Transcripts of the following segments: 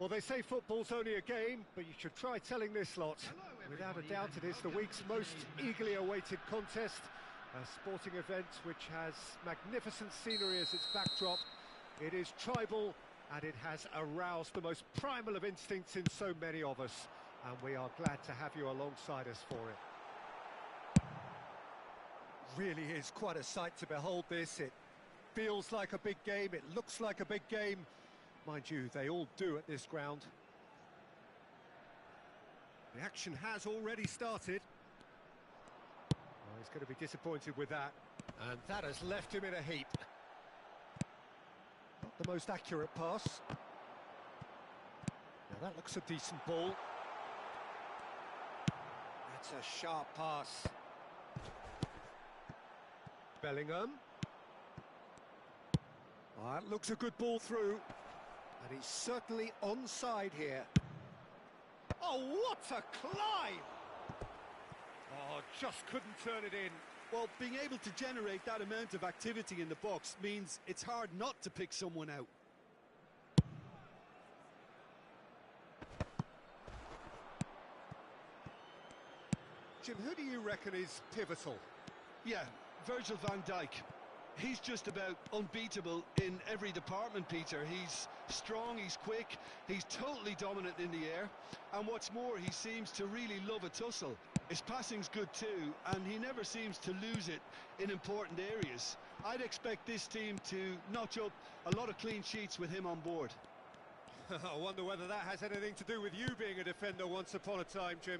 Well, they say football's only a game, but you should try telling this lot. Without a doubt, it is the week's most eagerly awaited contest, a sporting event which has magnificent scenery as its backdrop. It is tribal, and it has aroused the most primal of instincts in so many of us, and we are glad to have you alongside us for it. Really is quite a sight to behold this. It feels like a big game, it looks like a big game. Mind you, they all do at this ground. The action has already started. Well, he's going to be disappointed with that. And that has left him in a heap. Not the most accurate pass. Now that looks a decent ball. That's a sharp pass. Bellingham. Oh, that looks a good ball through. And he's certainly onside here. Oh, what a climb! Oh, just couldn't turn it in. Well, being able to generate that amount of activity in the box means it's hard not to pick someone out. Jim, who do you reckon is pivotal? Yeah, Virgil van Dijk. He's just about unbeatable in every department, Peter. He's strong, he's quick, he's totally dominant in the air. And what's more, he seems to really love a tussle. His passing's good too, and he never seems to lose it in important areas. I'd expect this team to notch up a lot of clean sheets with him on board. I wonder whether that has anything to do with you being a defender once upon a time, Jim.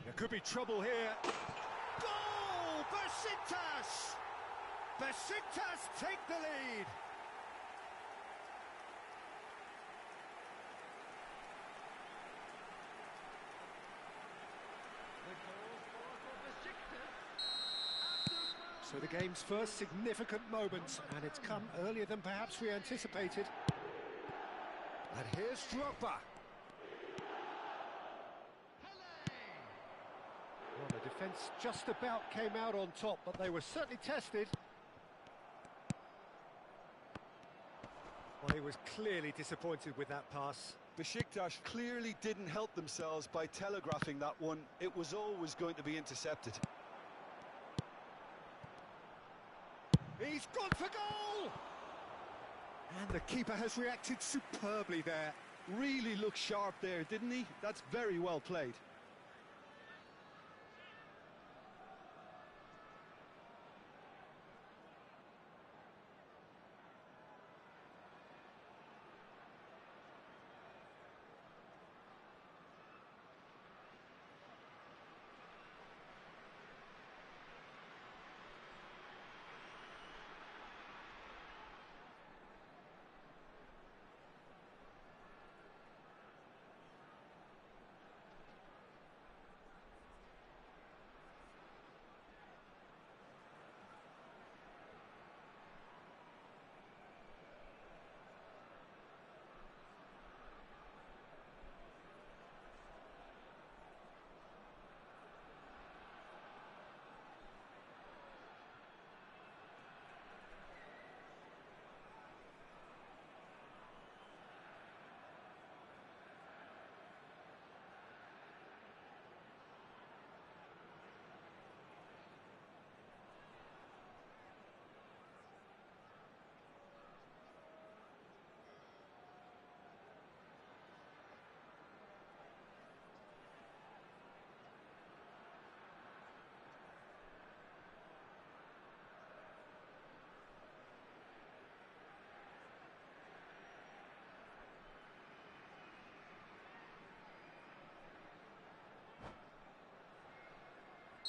There could be trouble here. Goal! Besiktas! Besiktas take the lead! So the game's first significant moment, and it's come earlier than perhaps we anticipated. And here's Drogba. Well, the defence just about came out on top, but they were certainly tested. Well, he was clearly disappointed with that pass. Besiktas clearly didn't help themselves by telegraphing that one. It was always going to be intercepted. He's gone for goal! And the keeper has reacted superbly there. Really looked sharp there, didn't he? That's very well played.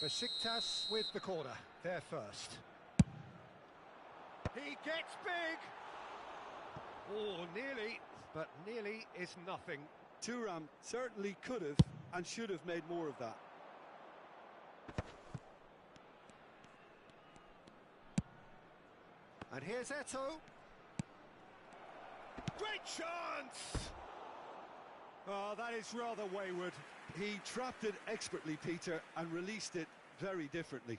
Besiktas with the corner, they're first. He gets big! Oh, nearly, but nearly is nothing. Thuram certainly could have and should have made more of that. And here's Eto'o. Great chance! Oh, that is rather wayward. He trapped it expertly, Peter, and released it very differently.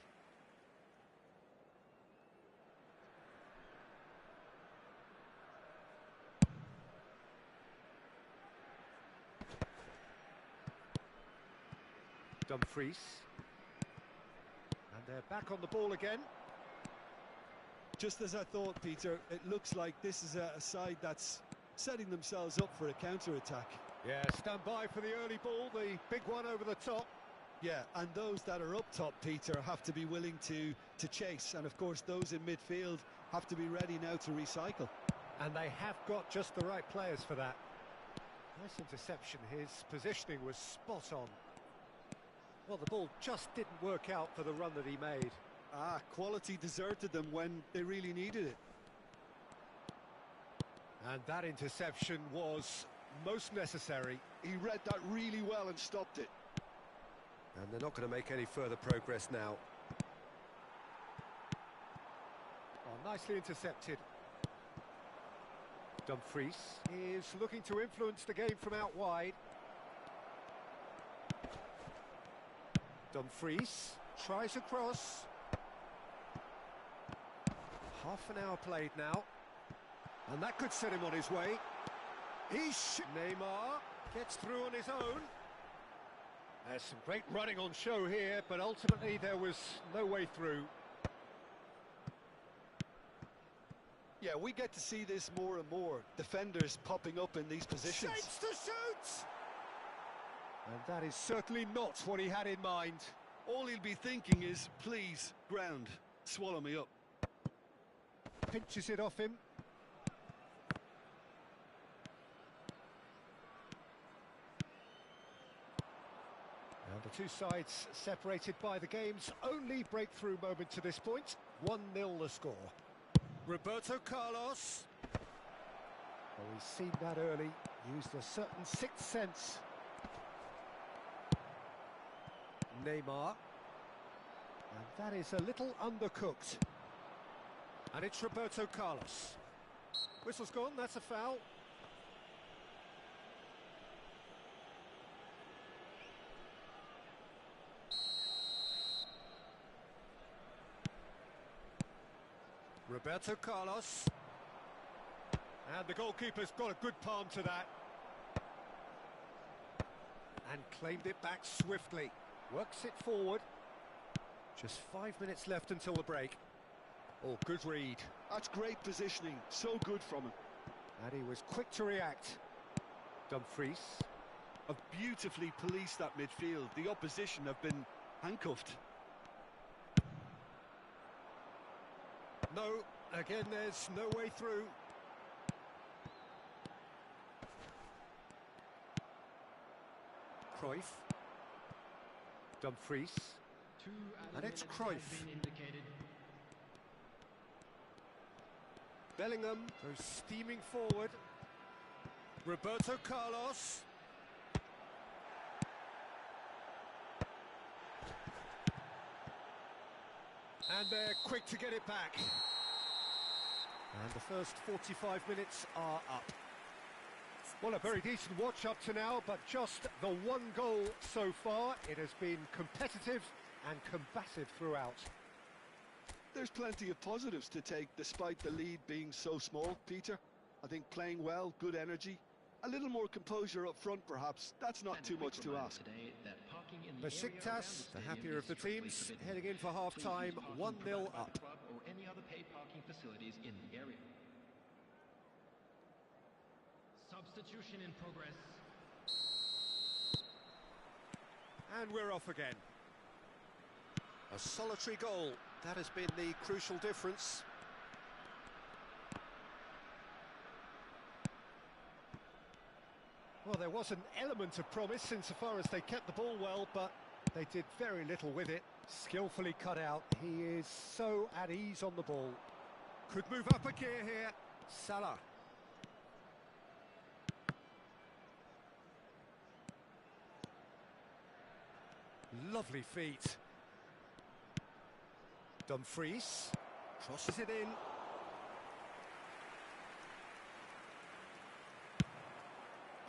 Dumfries. And they're back on the ball again. Just as I thought, Peter, it looks like this is a side that's setting themselves up for a counter-attack. Yeah, stand by for the early ball, the big one over the top. Yeah, and those that are up top, Peter, have to be willing to chase. And, of course, those in midfield have to be ready now to recycle. And they have got just the right players for that. Nice interception. His positioning was spot on. Well, the ball just didn't work out for the run that he made. Quality deserted them when they really needed it. And that interception was most necessary. He read that really well and stopped it. And they're not going to make any further progress now. Oh, nicely intercepted. Dumfries is looking to influence the game from out wide. Dumfries tries a cross. Half an hour played now. And that could set him on his way. Neymar gets through on his own. There's some great running on show here, but ultimately there was no way through. Yeah, we get to see this more and more. Defenders popping up in these positions. Shapes to shoot! And that is certainly not what he had in mind. All he'll be thinking is, please, ground, swallow me up. Pinches it off him. Now the two sides separated by the game's only breakthrough moment to this point. 1-0 the score. Roberto Carlos. Well, he's seen that early, used a certain sixth sense. Neymar. And that is a little undercooked. And it's Roberto Carlos. Whistle's gone, that's a foul. Roberto Carlos. And the goalkeeper's got a good palm to that. And claimed it back swiftly. Works it forward. Just 5 minutes left until the break. Oh, good read. That's great positioning. So good from him. And he was quick to react. Dumfries. Have beautifully policed that midfield. The opposition have been handcuffed. No, again there's no way through. Cruyff. Dumfries. And it's Cruyff. Bellingham goes steaming forward. Roberto Carlos. And they're quick to get it back. And the first 45 minutes are up. Well, a very decent watch up to now, but just the one goal so far. It has been competitive and combative throughout. There's plenty of positives to take despite the lead being so small, Peter. I think playing well, good energy, a little more composure up front perhaps. That's not too much to ask. Besiktas, the happier of the teams, heading in for half-time, 1-0 up. Or any other paid parking facilities in the area. Substitution in progress. And we're off again. A solitary goal. That has been the crucial difference. Well, there was an element of promise insofar as they kept the ball well, but they did very little with it. Skillfully cut out. He is so at ease on the ball. Could move up a gear here. Salah. Lovely feet. Dumfries crosses it in.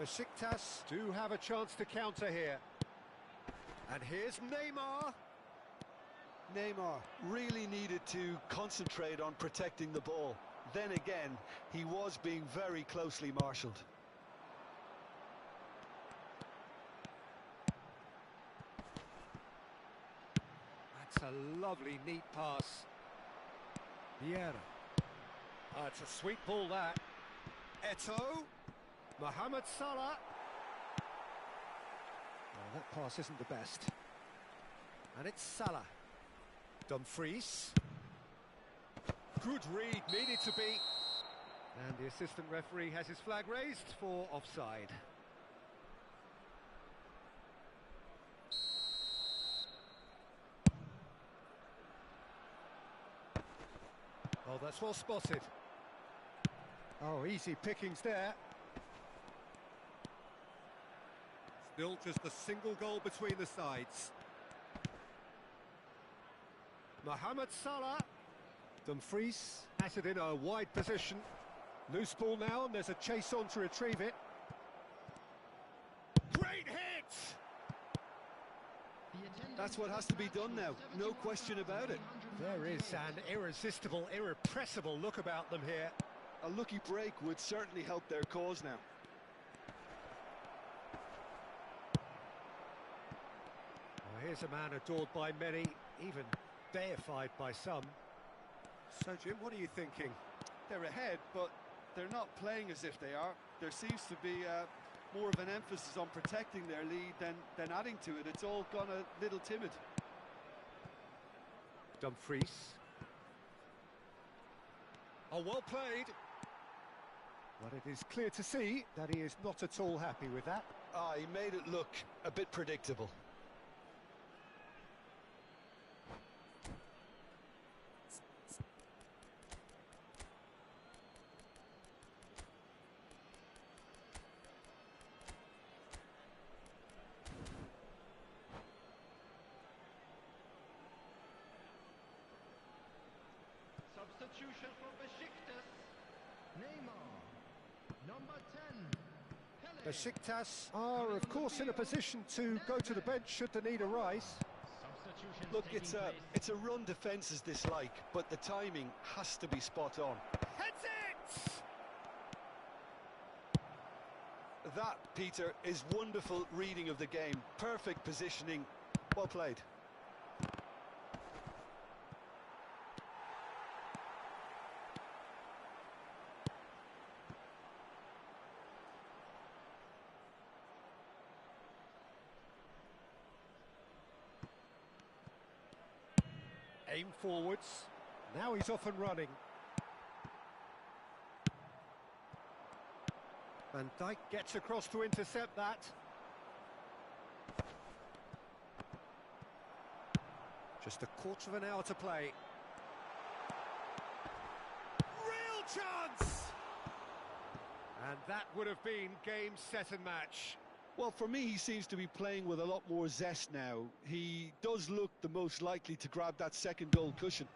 Besiktas do have a chance to counter here. And here's Neymar. Neymar really needed to concentrate on protecting the ball. Then again, he was being very closely marshalled. a lovely, neat pass. Vieira. Oh, it's a sweet ball, that. Eto'o. Mohamed Salah. Oh, that pass isn't the best. And it's Salah. Dumfries. Good read, needed to be. And the assistant referee has his flag raised for offside. Oh, that's well spotted. Oh, easy pickings there. Still just a single goal between the sides. Mohamed Salah. Dumfries has it in a wide position. Loose ball now, and there's a chase on to retrieve it. Great hit! That's what has to be done now, no question about it. There is an irresistible, irrepressible look about them here. A lucky break would certainly help their cause now. Oh, here's a man adored by many, even deified by some. So, Jim, what are you thinking? They're ahead, but they're not playing as if they are. There seems to be more of an emphasis on protecting their lead than adding to it. It's all gone a little timid. Dumfries. Oh, well played. But it is clear to see that he is not at all happy with that. Ah, he made it look a bit predictable. Substitution for Besiktas. Neymar. Number 10. Pele. Besiktas are, of course, in a position to go to the bench should the need arise. Substitution Look, taking it's a run defence is dislike, but the timing has to be spot on. Heads it! That, Peter, is wonderful reading of the game. Perfect positioning. Well played. Aim forwards. Now he's off and running. Van Dijk gets across to intercept that. Just a quarter of an hour to play. Real chance! And that would have been game, set and match. Well, for me, he seems to be playing with a lot more zest now. He does look the most likely to grab that second goal cushion.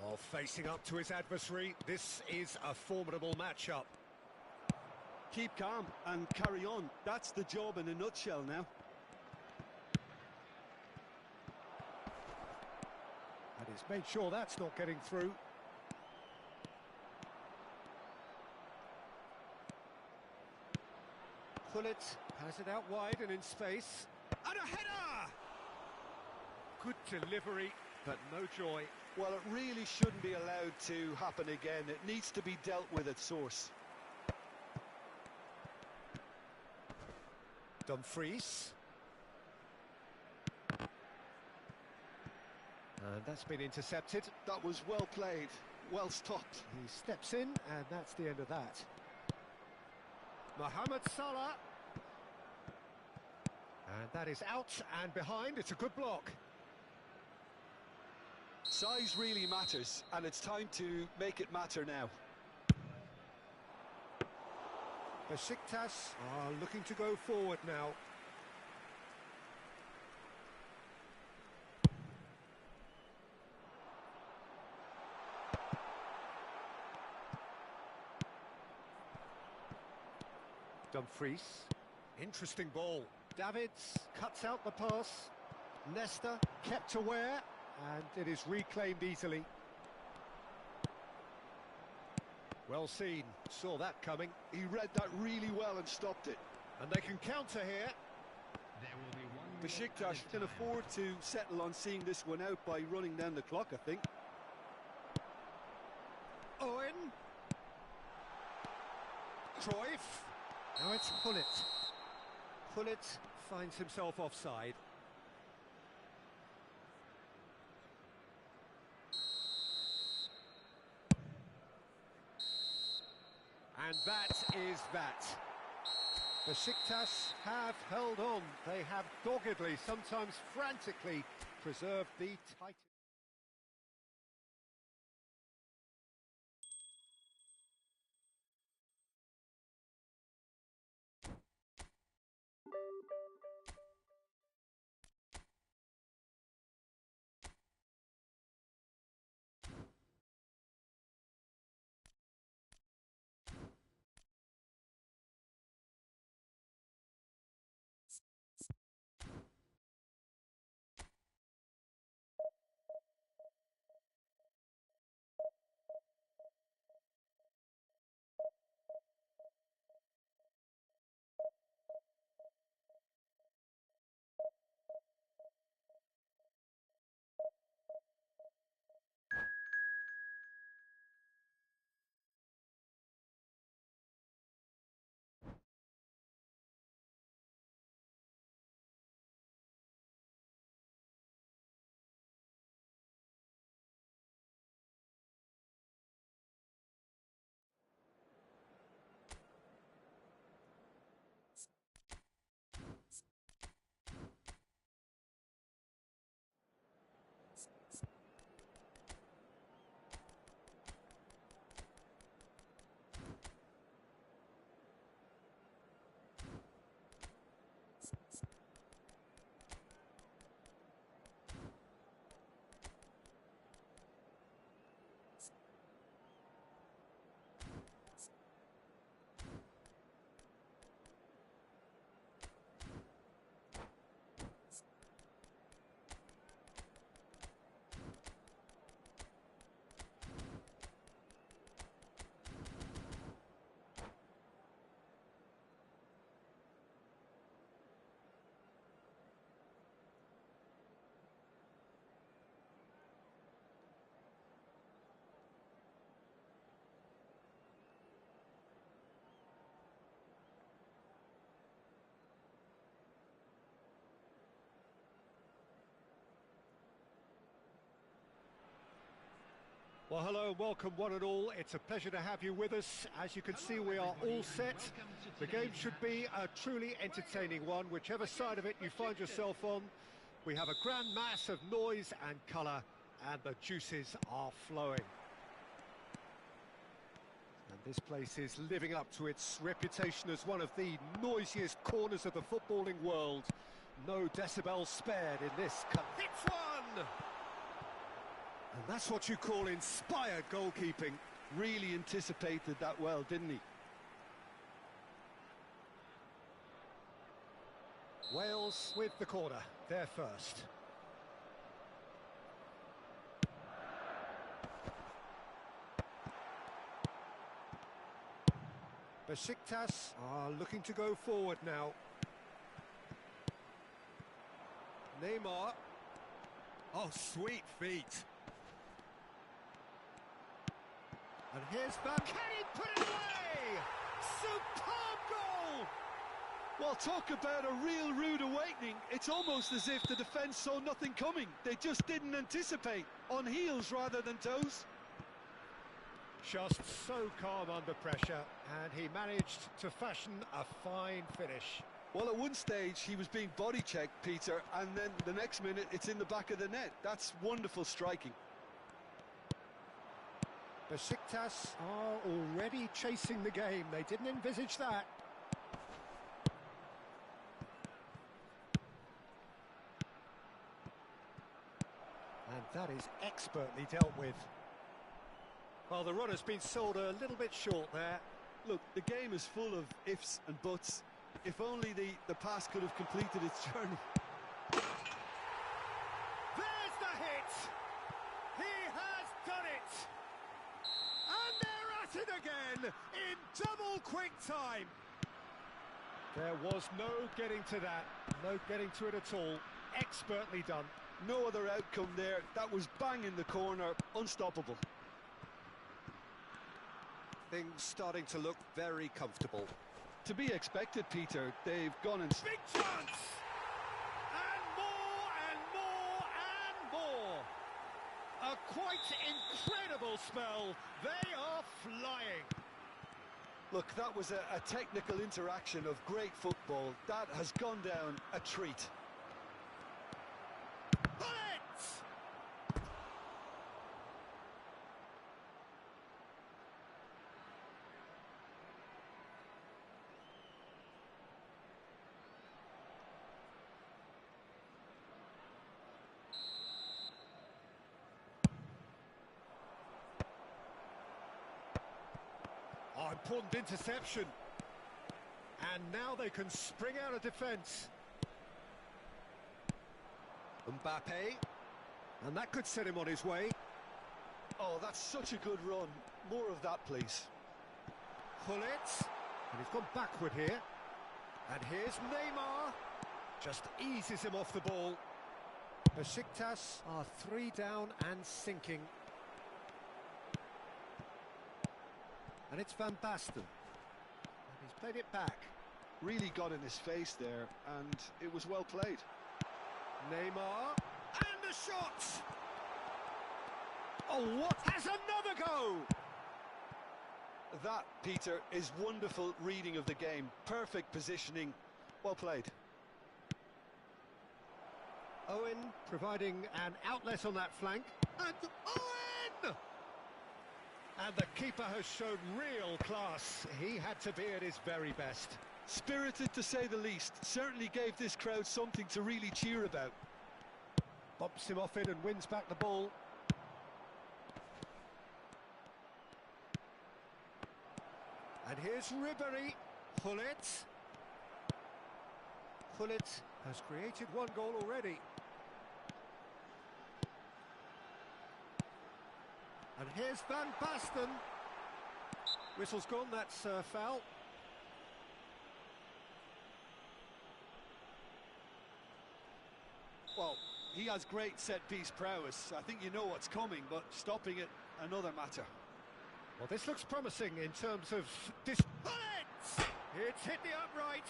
Oh, facing up to his adversary, this is a formidable matchup. Keep calm and carry on. That's the job in a nutshell now. And he's made sure that's not getting through. Pullet has it out wide and in space. And a header! Good delivery, but no joy. Well, it really shouldn't be allowed to happen again. It needs to be dealt with at source. Dumfries. And that's been intercepted. That was well played, well stopped. He steps in, and that's the end of that. Mohamed Salah. And that is out and behind. It's a good block. Size really matters, and it's time to make it matter now. Besiktas are looking to go forward now. Dumfries. Interesting ball. Davids cuts out the pass. Nesta kept aware, and it is reclaimed easily. Well seen, saw that coming. He read that really well and stopped it. And they can counter here. There will be 1 minute Besiktas added can time. afford to settle on seeing this one out by running down the clock, I think. Owen. Cruyff. Now it's Hullet. Hullet finds himself offside. And that is that. Besiktas have held on. They have doggedly, sometimes frantically, preserved the title. Well, hello, welcome one and all. It's a pleasure to have you with us. As you can see, we are all set. The game should be a truly entertaining one, whichever side of it you find yourself on. We have a grand mass of noise and colour, and the juices are flowing. And this place is living up to its reputation as one of the noisiest corners of the footballing world. No decibels spared in this. Hits one! And that's what you call inspired goalkeeping. Really anticipated that well, didn't he? Wales with the corner, they're first. Besiktas are looking to go forward now. Neymar. Oh, sweet feet. And here's Van. Can he put it away? Superb goal! Well, talk about a real rude awakening. It's almost as if the defence saw nothing coming. They just didn't anticipate. On heels rather than toes. Just so calm under pressure, and he managed to fashion a fine finish. Well, at one stage he was being body checked, Peter, and then the next minute it's in the back of the net. That's wonderful striking. Besiktas are already chasing the game. They didn't envisage that. And that is expertly dealt with. Well, the run has been sold a little bit short there. Look, the game is full of ifs and buts. If only the pass could have completed its journey. There's the hit! He has done it! And they're at it again in double quick time. There was no getting to that, no getting to it at all. Expertly done. No other outcome there. That was bang in the corner, unstoppable. Things starting to look very comfortable. To be expected, Peter. They've gone and... Big chance! And more, and more, and more! A quite incredible spell. They are flying. Look, that was a technical interaction of great football. That has gone down a treat. Bullets! Oh, important interception. And now they can spring out of defence. Mbappe. And that could set him on his way. Oh, that's such a good run. More of that, please. Gullit. And he's gone backward here. And here's Neymar. Just eases him off the ball. Besiktas are 3 down and sinking. And it's Van Basten. And he's played it back. Really got in his face there, and it was well played. Neymar. And the shot! Oh, what? Has another go! That, Peter, is wonderful reading of the game. Perfect positioning. Well played. Owen providing an outlet on that flank. And Owen! And the keeper has shown real class. He had to be at his very best. Spirited, to say the least. Certainly gave this crowd something to really cheer about. Bumps him off it and wins back the ball. And here's Ribéry. Gullit. Gullit has created 1 goal already. And here's Van Basten. Whistle's gone, that's foul. Well, he has great set-piece prowess. I think you know what's coming, but stopping it, another matter. Well, this looks promising in terms of... Gullit! It's hit the upright.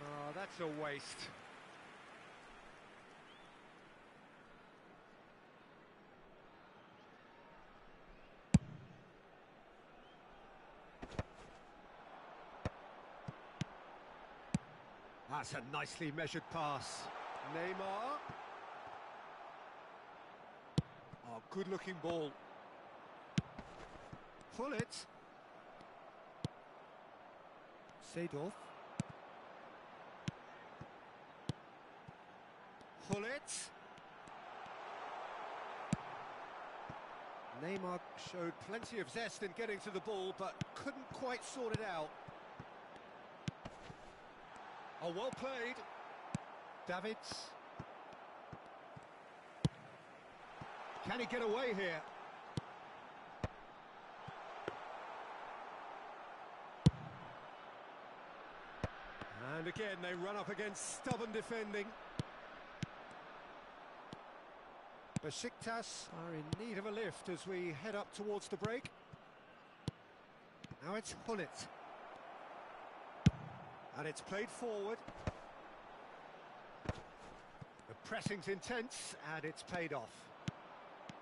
Oh, that's a waste. That's a nicely measured pass. Neymar. Oh, good-looking ball. Gullit. Seedorf. Gullit. Neymar showed plenty of zest in getting to the ball, but couldn't quite sort it out. Oh, well played. Davids. Can he get away here? And again, they run up against stubborn defending. Besiktas are in need of a lift as we head up towards the break. Now it's Gullit. And it's played forward. The pressing's intense, and it's paid off.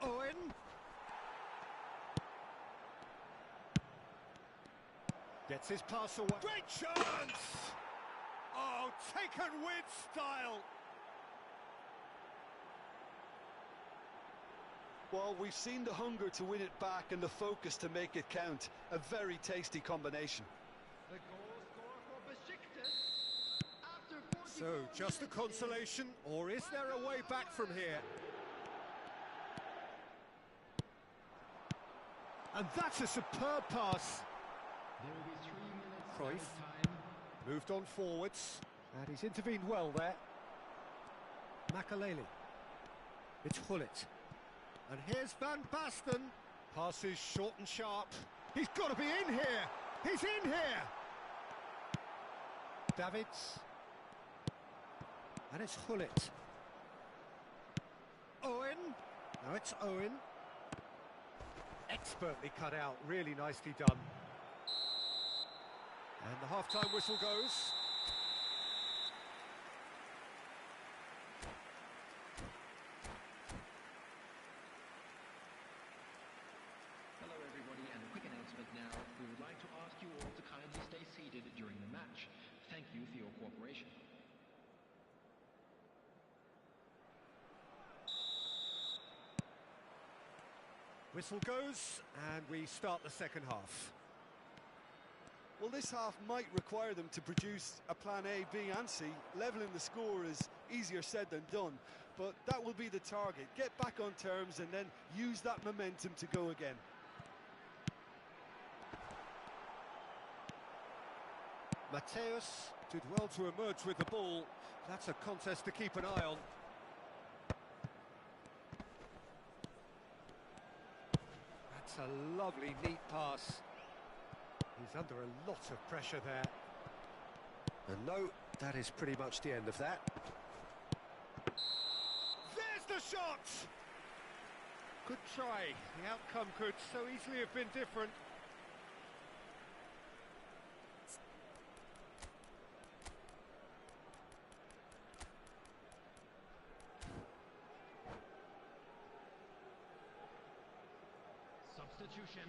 Owen. Gets his pass away. Great chance! Oh, taken with style. Well, we've seen the hunger to win it back and the focus to make it count. A very tasty combination. The goal scorer for Besiktas after 40 So, just a consolation, or is there a way back from here? And that's a superb pass. There will be 3 minutes Cruyff. of time. Moved on forwards, and he's intervened well there. Makaleli. It's Gullit. And here's Van Basten. Passes short and sharp. He's got to be in here. He's in here. Davids. And it's Hullet. Owen. Now it's Owen. Expertly cut out, really nicely done. And the half-time whistle goes. Hello everybody, and a quick announcement now. We would like to ask you all to kindly stay seated during the match. Thank you for your cooperation. Whistle goes, and we start the second half. Well, this half might require them to produce a plan A, B and C. Leveling the score is easier said than done, but that will be the target. Get back on terms and then use that momentum to go again. Mateus did well to emerge with the ball. That's a contest to keep an eye on. That's a lovely, neat pass. He's under a lot of pressure there. And no, that is pretty much the end of that. There's the shot! Good try. The outcome could so easily have been different. Substitution.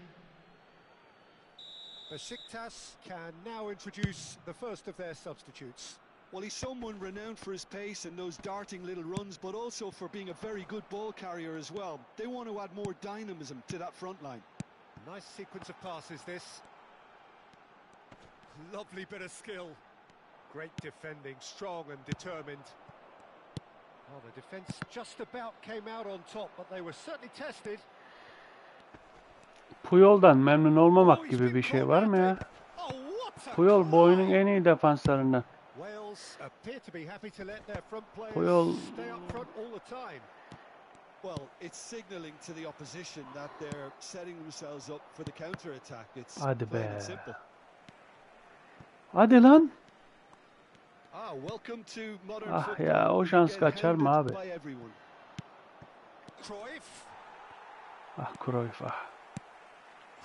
Besiktas can now introduce the first of their substitutes. Well, he's someone renowned for his pace and those darting little runs, but also for being a very good ball carrier as well. They want to add more dynamism to that front line. Nice sequence of passes, this. Lovely bit of skill. Great defending, strong and determined. Well, the defence just about came out on top, but they were certainly tested. Puyol'dan memnun olmamak gibi bir şey var mı ya? Puyol bu oyunun en iyi defanslarından. Puyol Well, it's signaling to the opposition that they're setting themselves up for the counter attack. It's hadi plain be. and simple. Hadi lan. Welcome to modern Ah football. ya, o şans kaçar mı abi? By everyone. Cruyff. Ah Cruyff ah.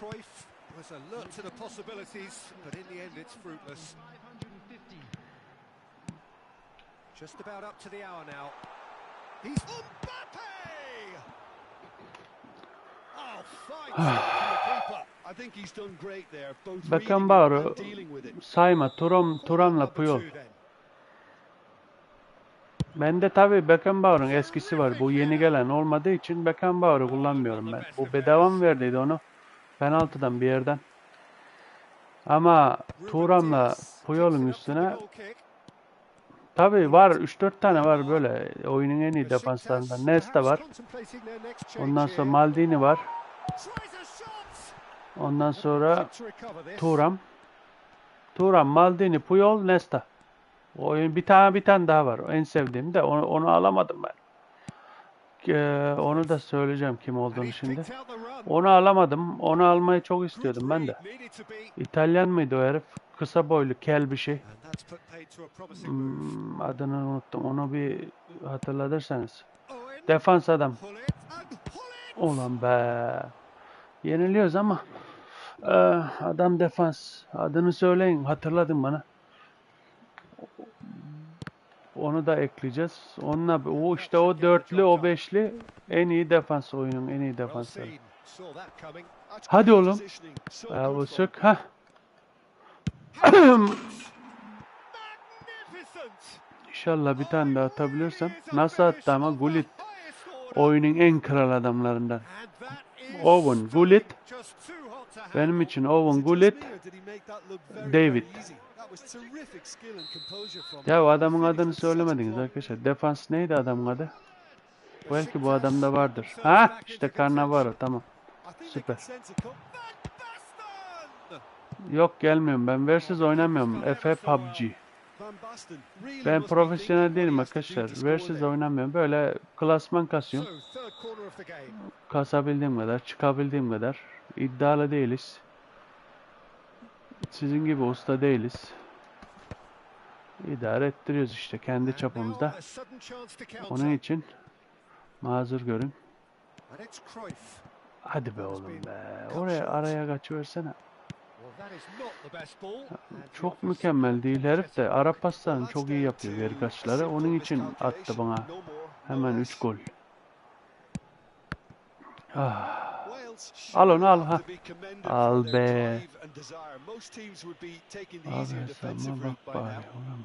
Cruyff was alert to the possibilities, but in the end it's fruitless. 550. Just about up to the hour now. He's Mbappe! Oh, fine shot from the keeper. I think he's done great there, both reading it Beckenbauer'u and dealing with it. sayma. Thuram'la Puyol. Bende tabii Beckenbauer'un eskisi var. Bu yeni gelen olmadığı için Beckenbauer'u kullanmıyorum ben. Bu bedava mı verdiydi onu? Penaltıdan bir yerden. Ama Thuram'la Puyol'un üstüne tabii var, 3-4 tane var böyle oyunun en iyi defanslarından. Nesta var. Ondan sonra Maldini var. Ondan sonra Thuram, Maldini, Puyol, Nesta. O oyun bir tane daha var. En sevdiğim de onu alamadım ben. Onu da söyleyeceğim kim olduğunu şimdi. Onu alamadım. Onu almayı çok istiyordum ben de. İtalyan mıydı o herif? Kısa boylu, kel bir şey. Adını unuttum. Onu bir hatırlatırsanız. Defans adam. Ulan be. Yeniliyoruz ama adam defans. Adını söyleyin. Hatırladın bana. Onu da ekleyeceğiz. Onunla o işte o dörtlü, o beşli en iyi defans, oyunun en iyi defansları. Hadi oğlum. Bu sök. Ha. İnşallah bir tane daha atabilirsem. Nasıl attı ama Gullit oyunun en kral adamlarından. Owen Gullit. Benim için Owen Gullit, David. Ya adamın adını söylemediniz arkadaşlar. Defans neydi adamın adı? Belki bu adamda vardır. Ha işte Cannavaro, tamam. Süper. Yok gelmiyorum ben. Versiz oynamıyorum. Efe PUBG. Ben profesyonel değilim arkadaşlar. Versiz oynamıyorum. Böyle klasman kasıyorum. Kasabildiğim kadar, çıkabildiğim kadar. İddialı değiliz. Sizin gibi usta değiliz. idare ettiriyoruz işte kendi And çapımızda. now a sudden chance to counter. Onun için mazur görün. And it's Cruyff. Hadi be oğlum be. Oraya araya kaçıversene. Well, that is not the best ball. And he Çok offers mükemmel değil herif de. Arap paslarını çok iyi That's yapıyor down geri to a kaçışları. Onun simple için attı miscalculation, bana. no more, no Hemen 3 less. gol. Ah. Wales Al onu surely al have ha. to be commended Al for their be. drive and desire. Most teams would be taking the Abi easier defensive hesabıma route bak by bari. now. Oğlum.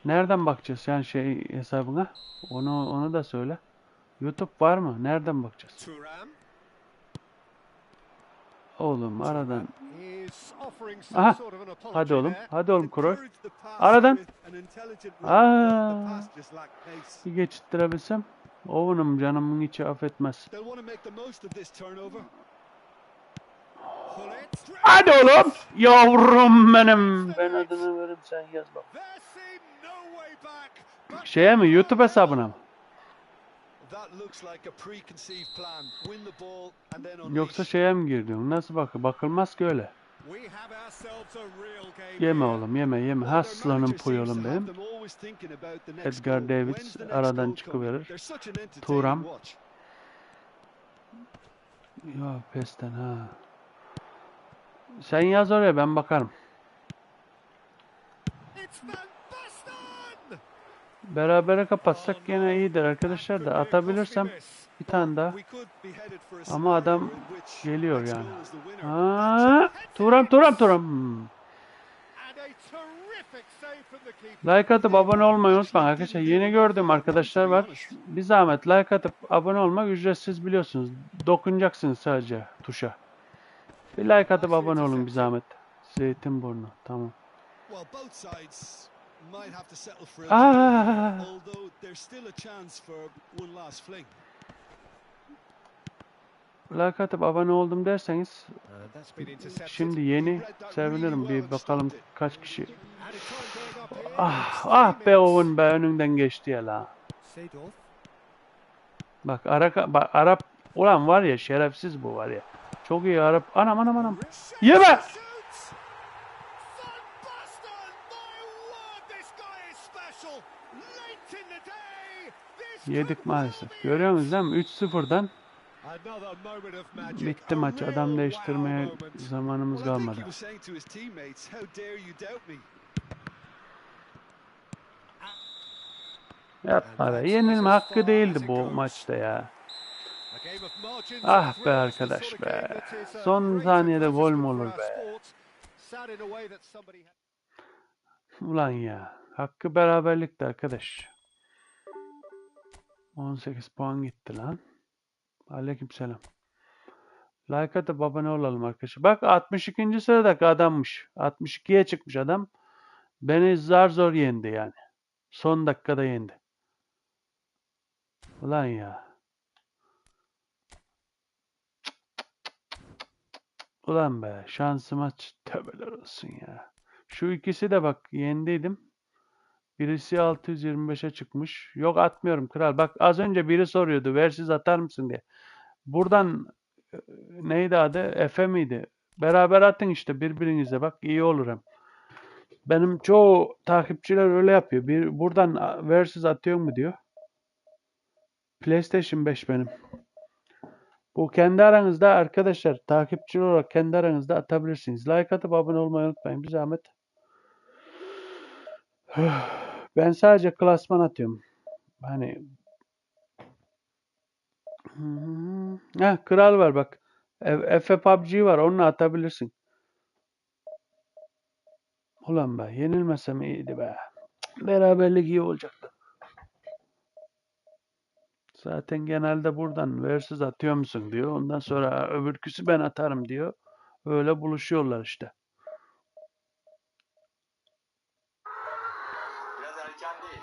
Nereden bakacağız yani şey hesabına? Onu da söyle. YouTube var mı? Nereden bakacağız? Thuram. Oğlum aradan. Is offering some Aha. sort of an apology Hadi oğlum. there. Hadi oğlum To Kroos. encourage the pass Aradan. with an intelligent run, but the Aa. pass just lacked pace. Bir geçittirebilsem. Oğlum canımın içi affetmez. They'll want to make the most of this turnover. Gullit. Hadi oğlum. Yavrum benim. Ben adını veririm sen yaz bak. There seemed no way back. But Şeye mi? YouTube hesabına mı? That looks like a preconceived plan. Win the ball and then unleash. Yoksa şeye mi girdin? Nasıl bakılmaz ki öyle. we have ourselves a real game Yeme here. oğlum yeme. Well, their Haslanım manager seems puyolum to have benim. them always thinking about the next Edgar goal. Davids When's the next aradan goal coming? çıkıverir. They're such an entertaining Thuram. watch. Ya pesten ha. Sen yaz oraya ben bakarım. It's Van Basten. Berabere kapatsak gene iyidir arkadaşlar da atabilirsem bir tane daha. We could be headed for a Ama adam scenario in which geliyor next yani. goal is the winner. Ha, Turam. And a terrific save from the keeper. Like atıp abone olmayı unutmayın arkadaşlar. Yeni gördüğüm arkadaşlar var. Bir zahmet like atıp abone olmak ücretsiz biliyorsunuz. Dokunacaksınız sadece tuşa. Bir like atıp abone olun bir zahmet. Zeytinburnu. Tamam. Well, both sides might have to settle for a Ah. draw here, although there's still a chance for one last fling. Like atıp abone oldum derseniz That's been intercepted. şimdi yeni sevinirim. Bir bakalım kaç kişi. And it's time going up here. Ah be Owen be önünden geçti ya la. Seedorf. Bak Arap ulan var ya şerefsiz bu var ya. Çok iyi Arap. Anam. Yeme! Van Basten, my word, this guy is special. Late in the day. This Yedik maalesef. Görüyorsunuz değil mi? 3-0'dan Another moment of magic. bitti A maç. real Adam wow değiştirmeye moment. zamanımız Well, I think kalmadı. he was saying to his teammates, "How dare you doubt me?" Yapma be. Yenilme hakkı değildi bu maçta ya. A game of margins Ah and be thrills, the arkadaş sort of be. game that is a Son great saniyede gol mü advertisement olur for be? our sport. Sad in a way that somebody Ulan ya. Hakkı beraberlikti arkadaş. 18 puan gitti lan. Aleykümselam. Like atıp abone olalım arkadaşlar. Bak 62. sıradaki adammış. 62'ye çıkmış adam. Beni zar zor yendi yani. Son dakikada yendi. Ulan ya. Ulan be. Şansıma tövbeler olsun ya. Şu ikisi de bak yendiydim. Birisi 625'e çıkmış. Yok atmıyorum kral. Bak az önce biri soruyordu. Versiz atar mısın diye. Buradan neydi adı? Efe miydi? Beraber atın işte birbirinize. Bak iyi olur hem. Benim çoğu takipçiler öyle yapıyor. Buradan versiz atıyor mu diyor. PlayStation 5 benim. Bu kendi aranızda arkadaşlar takipçi olarak kendi aranızda atabilirsiniz. Like atıp abone olmayı unutmayın. Bir zahmet. Ben sadece klasman atıyorum. Hani kral var bak. Efe PUBG var. Onunla atabilirsin. Ulan be. Yenilmesem iyiydi be. Beraberlik iyi olacaktı. Zaten genelde buradan versiz atıyor musun diyor. Ondan sonra öbürküsü ben atarım diyor. Öyle buluşuyorlar işte. Biraz erken değil.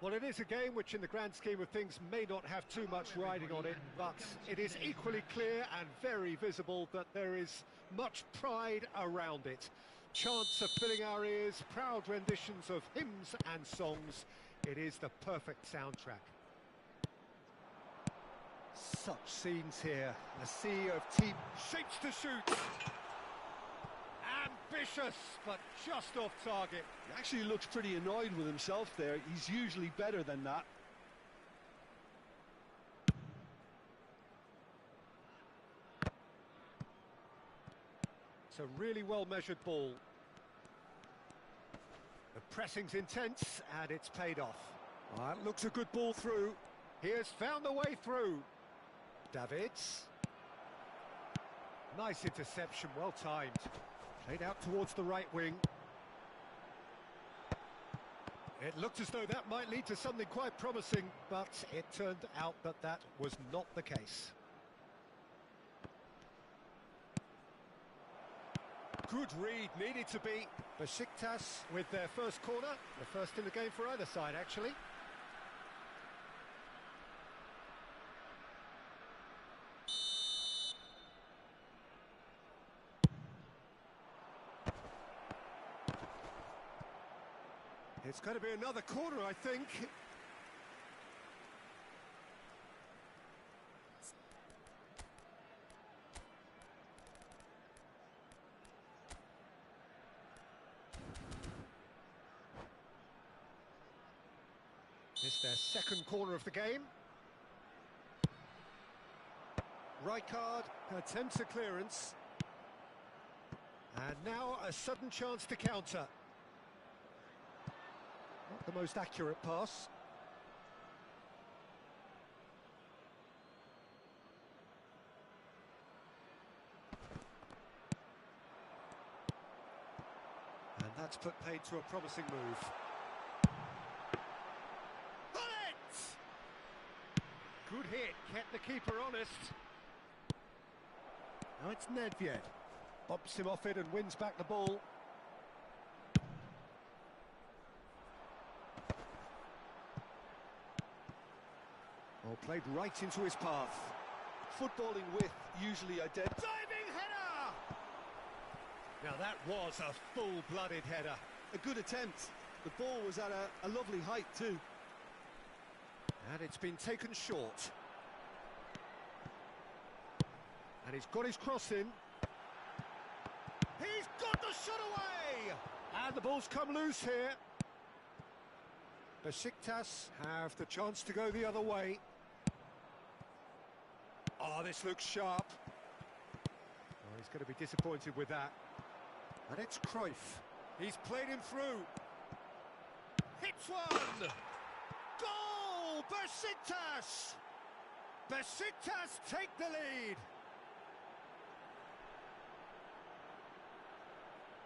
Well, it is a game which in the grand scheme of things may not have too much riding on it, but it is equally clear and very visible that there is much pride around it. Chants are filling our ears, proud renditions of hymns and songs. It is the perfect soundtrack. Such scenes here, a sea of team shapes to shoot. Ambitious, but just off target. He actually looks pretty annoyed with himself there. He's usually better than that. It's a really well-measured ball. The pressing's intense, and it's paid off. That looks a good ball through. He has found the way through. Davids. Nice interception, well timed. Played out towards the right wing. It looked as though that might lead to something quite promising, but it turned out that that was not the case. Good read, needed to be. Besiktas with their first corner, the first in the game for either side, actually. It's going to be another corner, I think. It's their second corner of the game. Rijkaard attempts a clearance. And now a sudden chance to counter. Not the most accurate pass. And that's put paid to a promising move. Good hit, kept the keeper honest. Now it's Nedved. Bumps him off it and wins back the ball. Oh, played right into his path. Footballing width usually identified. Diving header! Now that was a full-blooded header. A good attempt. The ball was at a lovely height too. And it's been taken short. And he's got his cross in. He's got the shot away! And the ball's come loose here. Besiktas have the chance to go the other way. Oh, this looks sharp. Oh, he's going to be disappointed with that. And it's Cruyff. He's played him through. Hits one! Goal! Besiktas! Besiktas take the lead.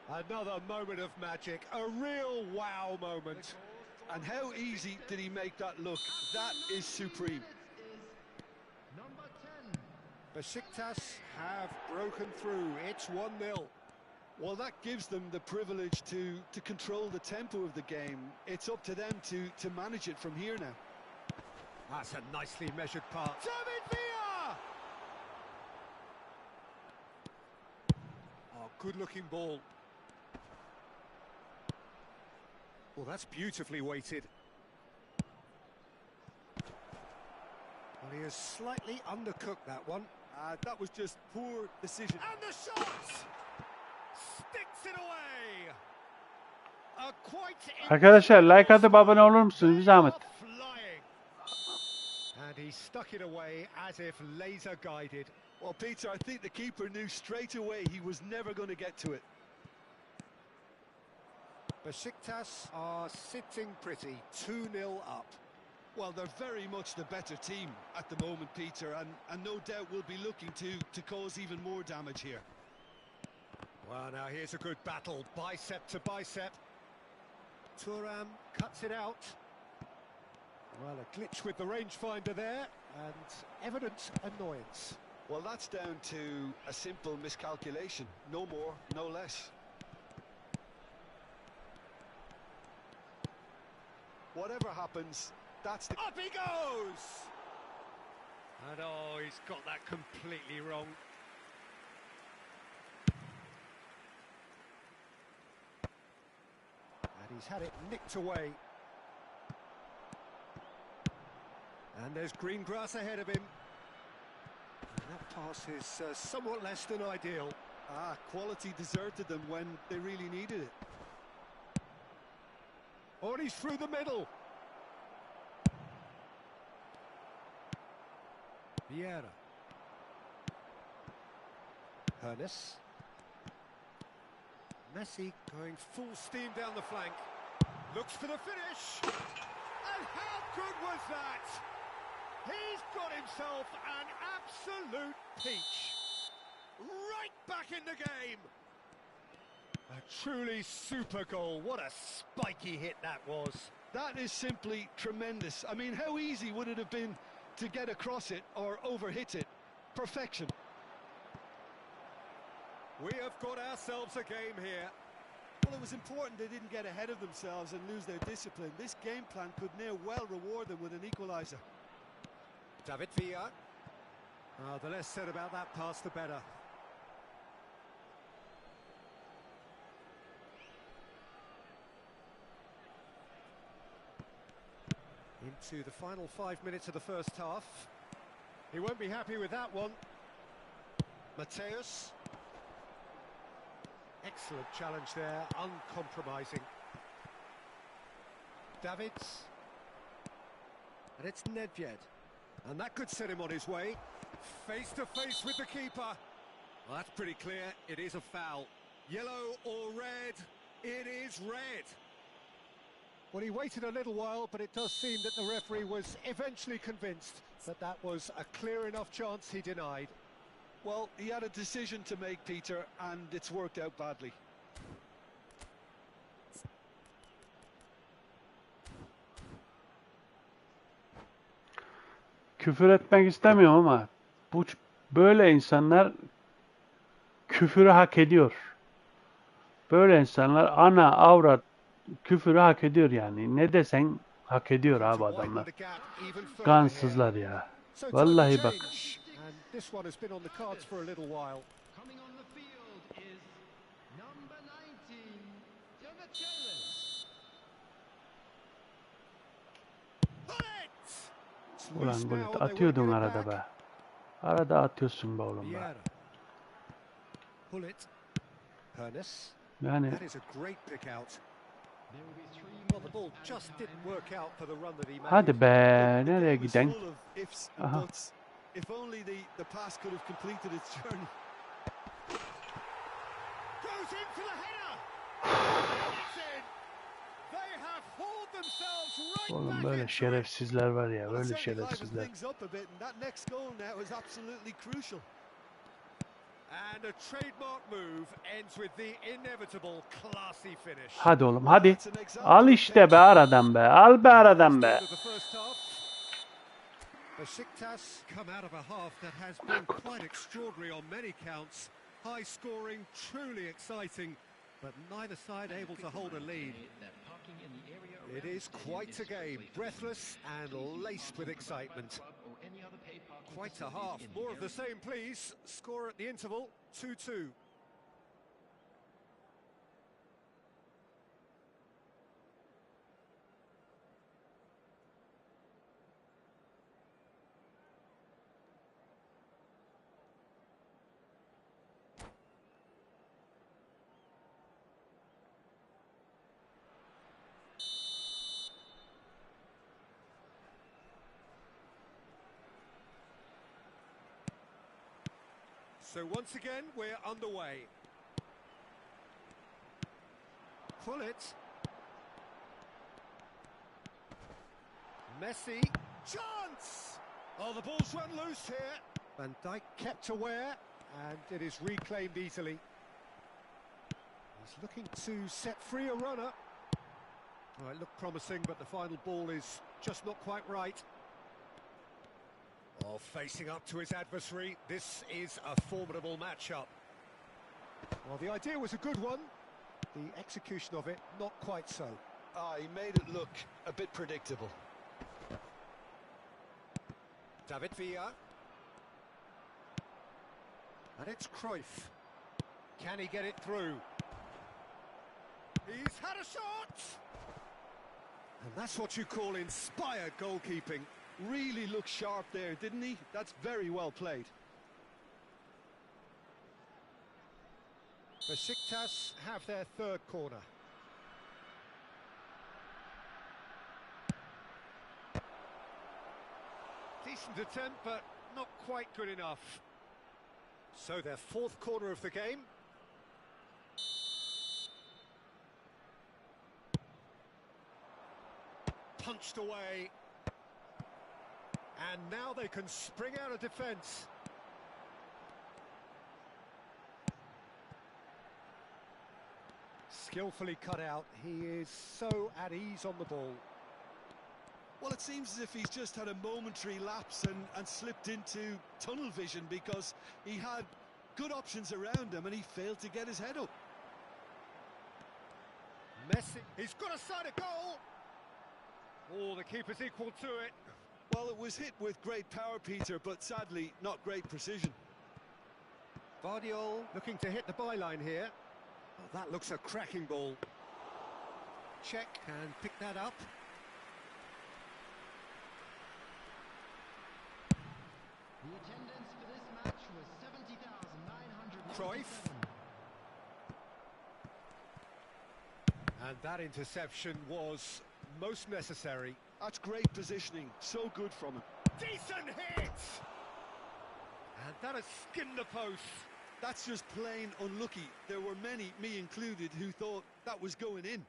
Another moment of magic, a real wow moment. And how easy did he make that look? That is supreme. Number 10. Besiktas have broken through. It's 1-0. Well, that gives them the privilege to control the tempo of the game. It's up to them to manage it from here now. That's a nicely measured pass. David Villa! Oh, good-looking ball. Well, that's beautifully weighted. Well, he has slightly undercooked that one. That was just poor decision. And the shot! Sticks it away! A quite Arkadaşlar like atıp abone olur musunuz? Bir zahmet. flying. And he stuck it away as if laser guided. Well, Peter, I think the keeper knew straight away he was never going to get to it. Besiktas are sitting pretty, 2-0 up. Well, they're very much the better team at the moment, Peter, and no doubt will be looking to cause even more damage here. Well, now here's a good battle, bicep to bicep. Thuram cuts it out. Well, a glitch with the rangefinder there, and evident annoyance. Well, that's down to a simple miscalculation, no more, no less. Whatever happens, that's the... Up he goes! And oh, he's got that completely wrong. And he's had it nicked away. And there's green grass ahead of him. And that pass is somewhat less than ideal. Quality deserted them when they really needed it. Oh, and he's through the middle. Vieira. Hernes. Messi going full steam down the flank. Looks for the finish. And how good was that? He's got himself an absolute peach. Right back in the game. A truly super goal. What a spiky hit that was. That is simply tremendous. I mean, how easy would it have been to get across it or overhit it? Perfection. We have got ourselves a game here. Well, it was important they didn't get ahead of themselves and lose their discipline. This game plan could near well reward them with an equaliser. David Villa. The less said about that pass, the better. Into the final 5 minutes of the first half. He won't be happy with that one. Mateus. Excellent challenge there, uncompromising. Davids. And it's Nedved. And that could set him on his way. Face to face with the keeper. Well, that's pretty clear. It is a foul. Yellow or red? It is red. Well, he waited a little while, but it does seem that the referee was eventually convinced that that was a clear enough chance he denied. Well, he had a decision to make, Peter, and it's worked out badly. Küfür etmek istemiyorum ama böyle insanlar küfürü hak ediyor. Böyle insanlar ana avrat küfürü hak ediyor yani. Ne desen hak ediyor abi adamlar. Kansızlar ya. Vallahi bak. This one has been on the cards for a little while. Coming on the field is number 19, Ulan gol atıyordun arada be. Arada atıyorsun be oğlum be. Hernes. Yani That is a great pick out. Well, the ball just didn't work out for the run that he made. hadi be nereye giden? Aha. If only the pass could have completed its journey. Goes in for the header. It's in. They have hauled themselves right Oğlum back böyle into şerefsizler var ya, Well, böyle it certainly livens şerefsizler. things up a bit, and that next goal now is absolutely crucial. And a trademark move ends with the inevitable classy finish. Hadi oğlum hadi. Al işte be aradan be. Al be aradan be. Besiktas come out of a half that has been quite extraordinary on many counts. High scoring, truly exciting, but neither side able to hold a lead. It is quite a game, breathless and laced with excitement. Quite a half. More of the same, please. Score at the interval, 2-2. So once again, we're underway. Pull it. Messi. Chance! Oh, the ball's run loose here. Van Dijk kept aware, and it is reclaimed easily. He's looking to set free a runner. Oh, it looked promising, but the final ball is just not quite right. Oh, facing up to his adversary, this is a formidable matchup. Well, the idea was a good one, the execution of it not quite so. He made it look a bit predictable. David Villa. And it's Cruyff. Can he get it through? He's had a shot! And that's what you call inspired goalkeeping. Really looked sharp there, didn't he? That's very well played. Besiktas have their third corner. Decent attempt, but not quite good enough. So their fourth corner of the game. Punched away. And now they can spring out of defence. Skillfully cut out. He is so at ease on the ball. Well, it seems as if he's just had a momentary lapse and slipped into tunnel vision, because he had good options around him and he failed to get his head up. Messi, he's got a side of goal. Oh, the keeper's equal to it. Well, it was hit with great power, Peter, but sadly not great precision. Vardiol looking to hit the byline here. Oh, that looks a cracking ball. Check and pick that up. The attendance for this match was 70,900. Cruyff. And that interception was most necessary. That's great positioning, so good from him. Decent hit! And that has skinned the post. That's just plain unlucky. There were many, me included, who thought that was going in.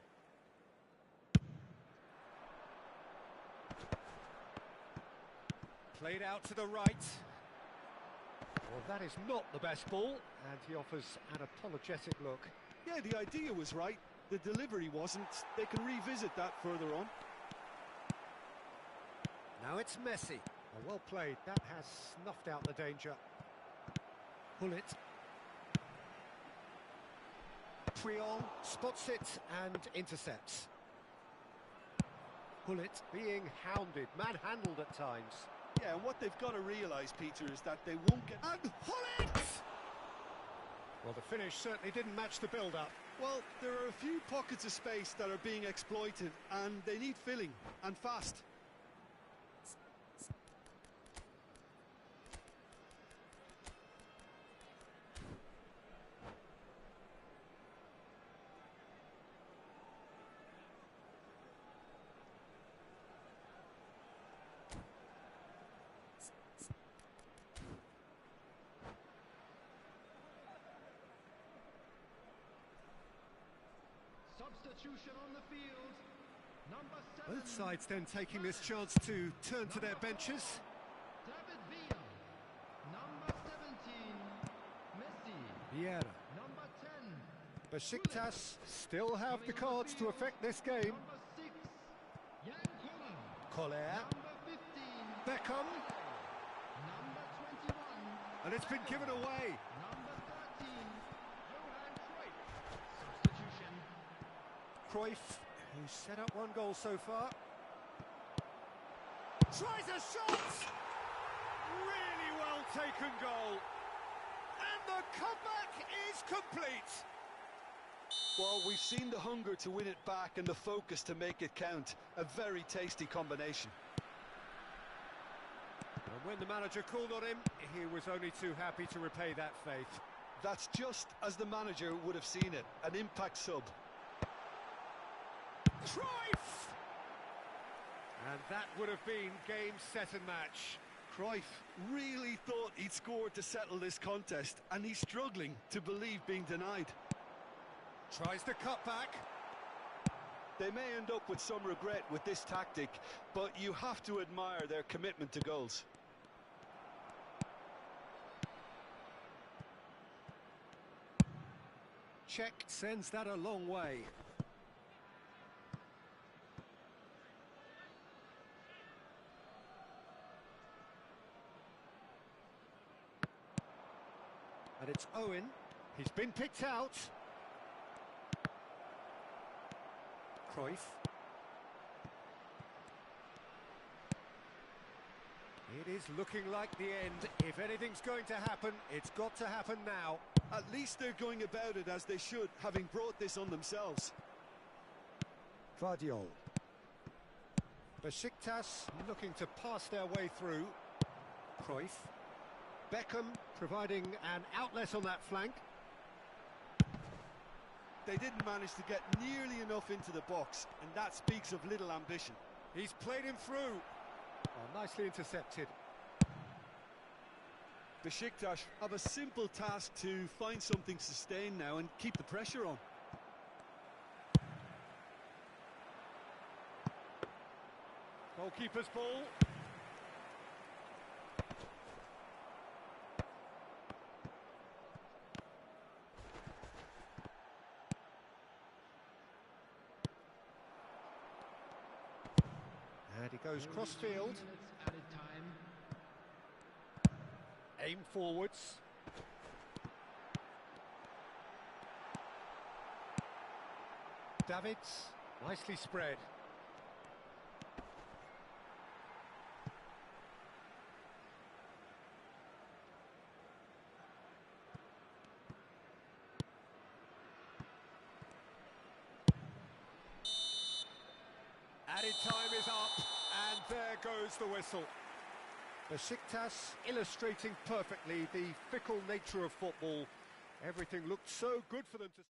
Played out to the right. Well, that is not the best ball, and he offers an apologetic look. Yeah, the idea was right. The delivery wasn't. They can revisit that further on. Now it's Messi. Oh, well played. That has snuffed out the danger. Pull it. Puyol spots it and intercepts. Pull it being hounded, manhandled at times. Yeah, and what they've got to realise, Peter, is that they won't get... And pull it! Well, the finish certainly didn't match the build-up. Well, there are a few pockets of space that are being exploited, and they need filling, and fast. Substitution on the field. Number 7. Both sides then taking this chance to turn to their benches. David Villa. Number 17. Messi. Vieira. Number 10. Besiktas still have the cards to affect this game. Number 6. Jan Koller. Koller. Number 15. Beckham. Number 21. And it's been given away. Number 13. Johan Cruyff. Substitution. Cruyff, who's set up one goal so far. Tries a shot! Really well taken goal. And the comeback is complete. Well, we've seen the hunger to win it back and the focus to make it count. A very tasty combination. And when the manager called on him, he was only too happy to repay that faith. That's just as the manager would have seen it. An impact sub. Cruyff! And that would have been game, set and match. Cruyff really thought he'd scored to settle this contest, and he's struggling to believe being denied. Tries the cut back. They may end up with some regret with this tactic, but you have to admire their commitment to goals. Czech sends that a long way. And it's Owen. He's been picked out. Cruyff. It is looking like the end. If anything's going to happen, it's got to happen now. At least they're going about it as they should, having brought this on themselves. Vardiol. Besiktas looking to pass their way through. Cruyff. Beckham providing an outlet on that flank. They didn't manage to get nearly enough into the box, and that speaks of little ambition. He's played him through. Oh, nicely intercepted. Besiktas have a simple task to find something sustained now and keep the pressure on. Goalkeeper's ball. And he goes cross-field. Added time. Aim forwards. Davids, nicely spread. Added time is up, and there goes the whistle. Besiktas illustrating perfectly the fickle nature of football. Everything looked so good for them to...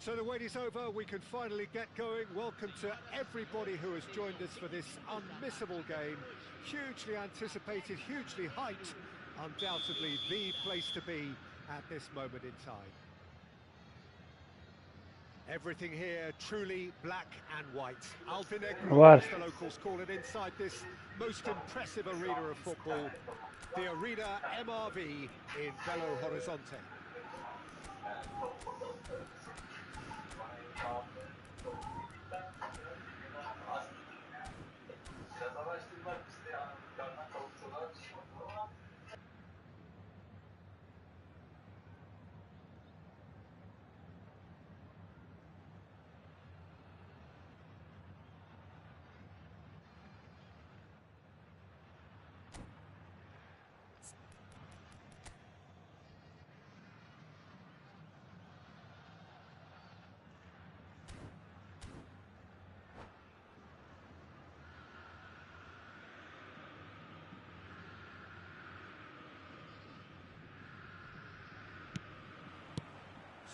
So the wait is over, we can finally get going. Welcome to everybody who has joined us for this unmissable game. Hugely anticipated, hugely hyped, undoubtedly the place to be at this moment in time. Everything here truly black and white. Alvinegro, as the locals call it, inside this most impressive arena of football, the Arena MRV in Belo Horizonte.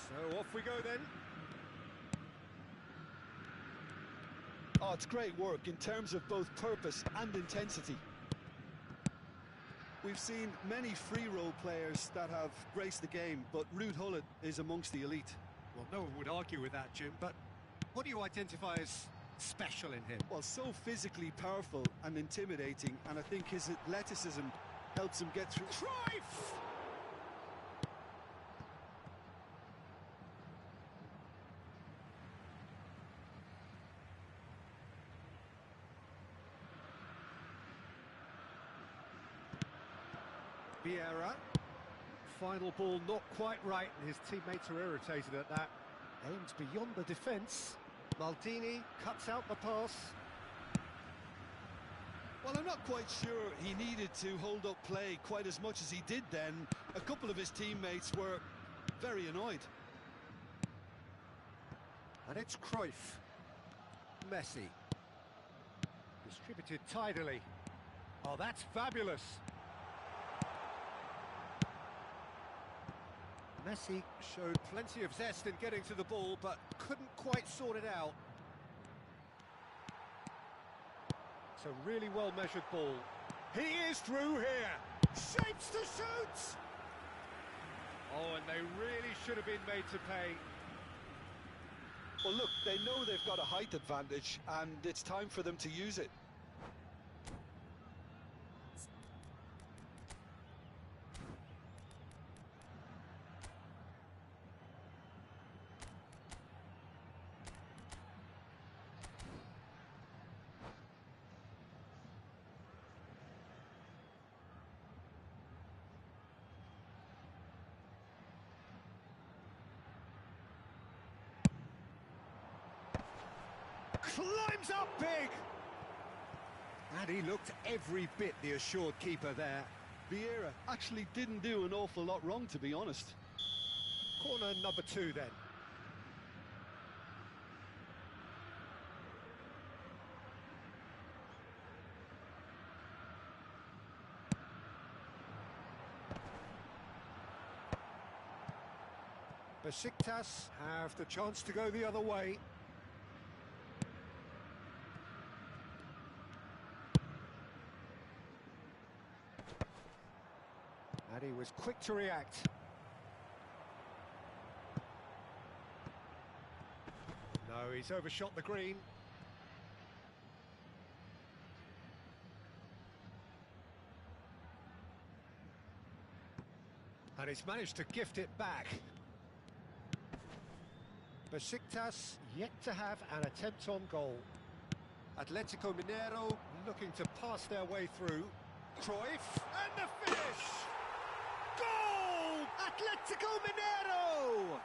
So off we go then. Oh, it's great work in terms of both purpose and intensity. We've seen many free role players that have graced the game, but Ruud Gullit is amongst the elite. Well, no one would argue with that, Jim, but what do you identify as special in him? Well, so physically powerful and intimidating, and I think his athleticism helps him get through. Cruyff! Vieira. Final ball not quite right, and his teammates are irritated at that. Aims beyond the defence. Maldini cuts out the pass. Well, I'm not quite sure he needed to hold up play quite as much as he did then. A couple of his teammates were very annoyed. And it's Cruyff. Messi. Distributed tidily. Oh, that's fabulous. Messi showed plenty of zest in getting to the ball, but couldn't quite sort it out. It's a really well-measured ball. He is through here. Shapes to shoot! Oh, and they really should have been made to pay. Well, look, they know they've got a height advantage, and it's time for them to use it. Climbs up big! And he looked every bit the assured keeper there. Vieira actually didn't do an awful lot wrong, to be honest. Corner number 2 then. Besiktas have the chance to go the other way. And he was quick to react. No, he's overshot the green. And he's managed to gift it back. Besiktas yet to have an attempt on goal. Atletico Mineiro looking to pass their way through. Cruyff, and the finish! Goal! Atletico Mineiro!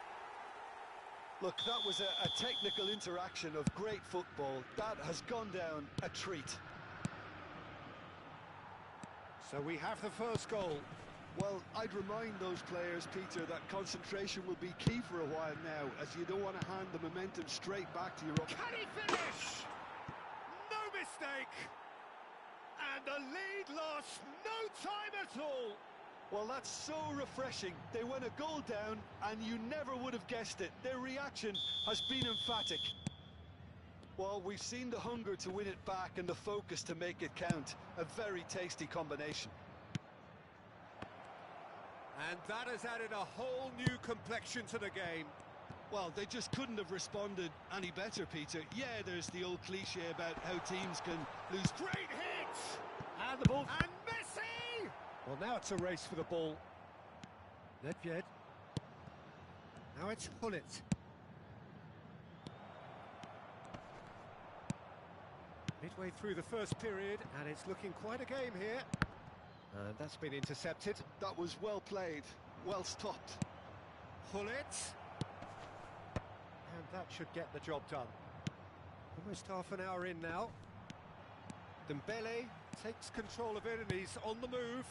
Look, that was a technical interaction of great football. That has gone down a treat. So we have the first goal. Well, I'd remind those players, Peter, that concentration will be key for a while now, as you don't want to hand the momentum straight back to your own. Can he finish? No mistake! And the lead lost no time at all. Well, that's so refreshing. They went a goal down, and you never would have guessed it. Their reaction has been emphatic. Well, we've seen the hunger to win it back and the focus to make it count. A very tasty combination. And that has added a whole new complexion to the game. Well, they just couldn't have responded any better, Peter. Yeah, there's the old cliche about how teams can lose. Great hit! And the ball. And Messi! Well, now it's a race for the ball. Nedved. Now it's Hullet. Midway through the first period, and it's looking quite a game here. And that's been intercepted. That was well played, well stopped. Hullet. And that should get the job done. Almost half an hour in now. Dembele takes control of it and he's on the move.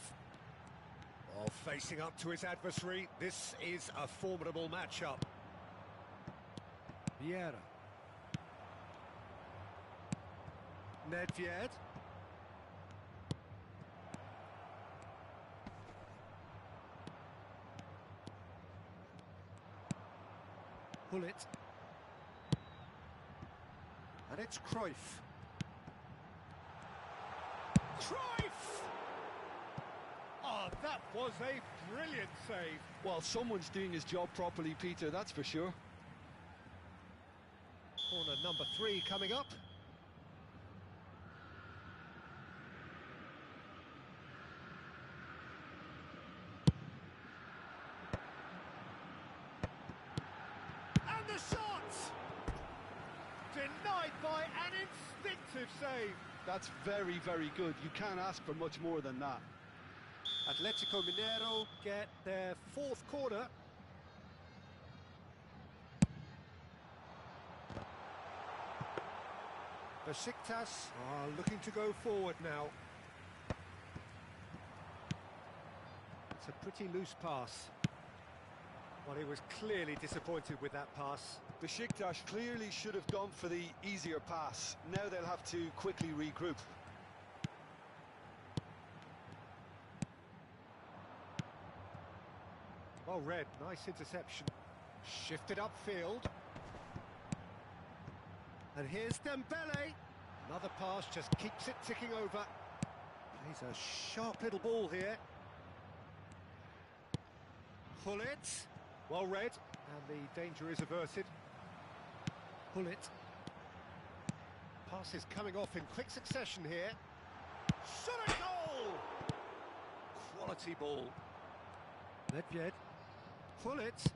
Oh, facing up to his adversary. This is a formidable matchup. Vieira. Nedved. Hullet. And it's Cruyff. Cruyff! Oh, that was a brilliant save. Well, someone's doing his job properly, Peter, that's for sure. Corner number 3 coming up. And the shot! Denied by an instinctive save. That's very, very good. You can't ask for much more than that. Atletico Mineiro get their 4th corner. Besiktas are looking to go forward now. It's a pretty loose pass. Well, he was clearly disappointed with that pass. Besiktas clearly should have gone for the easier pass. Now they'll have to quickly regroup. Well read, nice interception. Shifted upfield. And here's Dembele. Another pass, just keeps it ticking over. Plays a sharp little ball here. Hullet. Well read, and the danger is averted. Hullet. Pass is coming off in quick succession here. Shot a goal! Quality ball. Nedved. Hullet.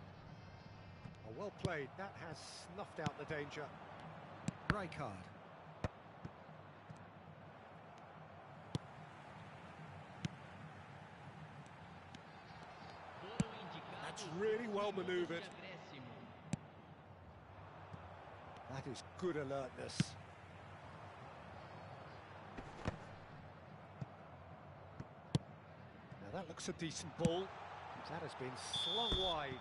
Oh, well played. That has snuffed out the danger. Rijkaard. That's really well manoeuvred. That is good alertness. Now that looks a decent ball. That has been slung wide.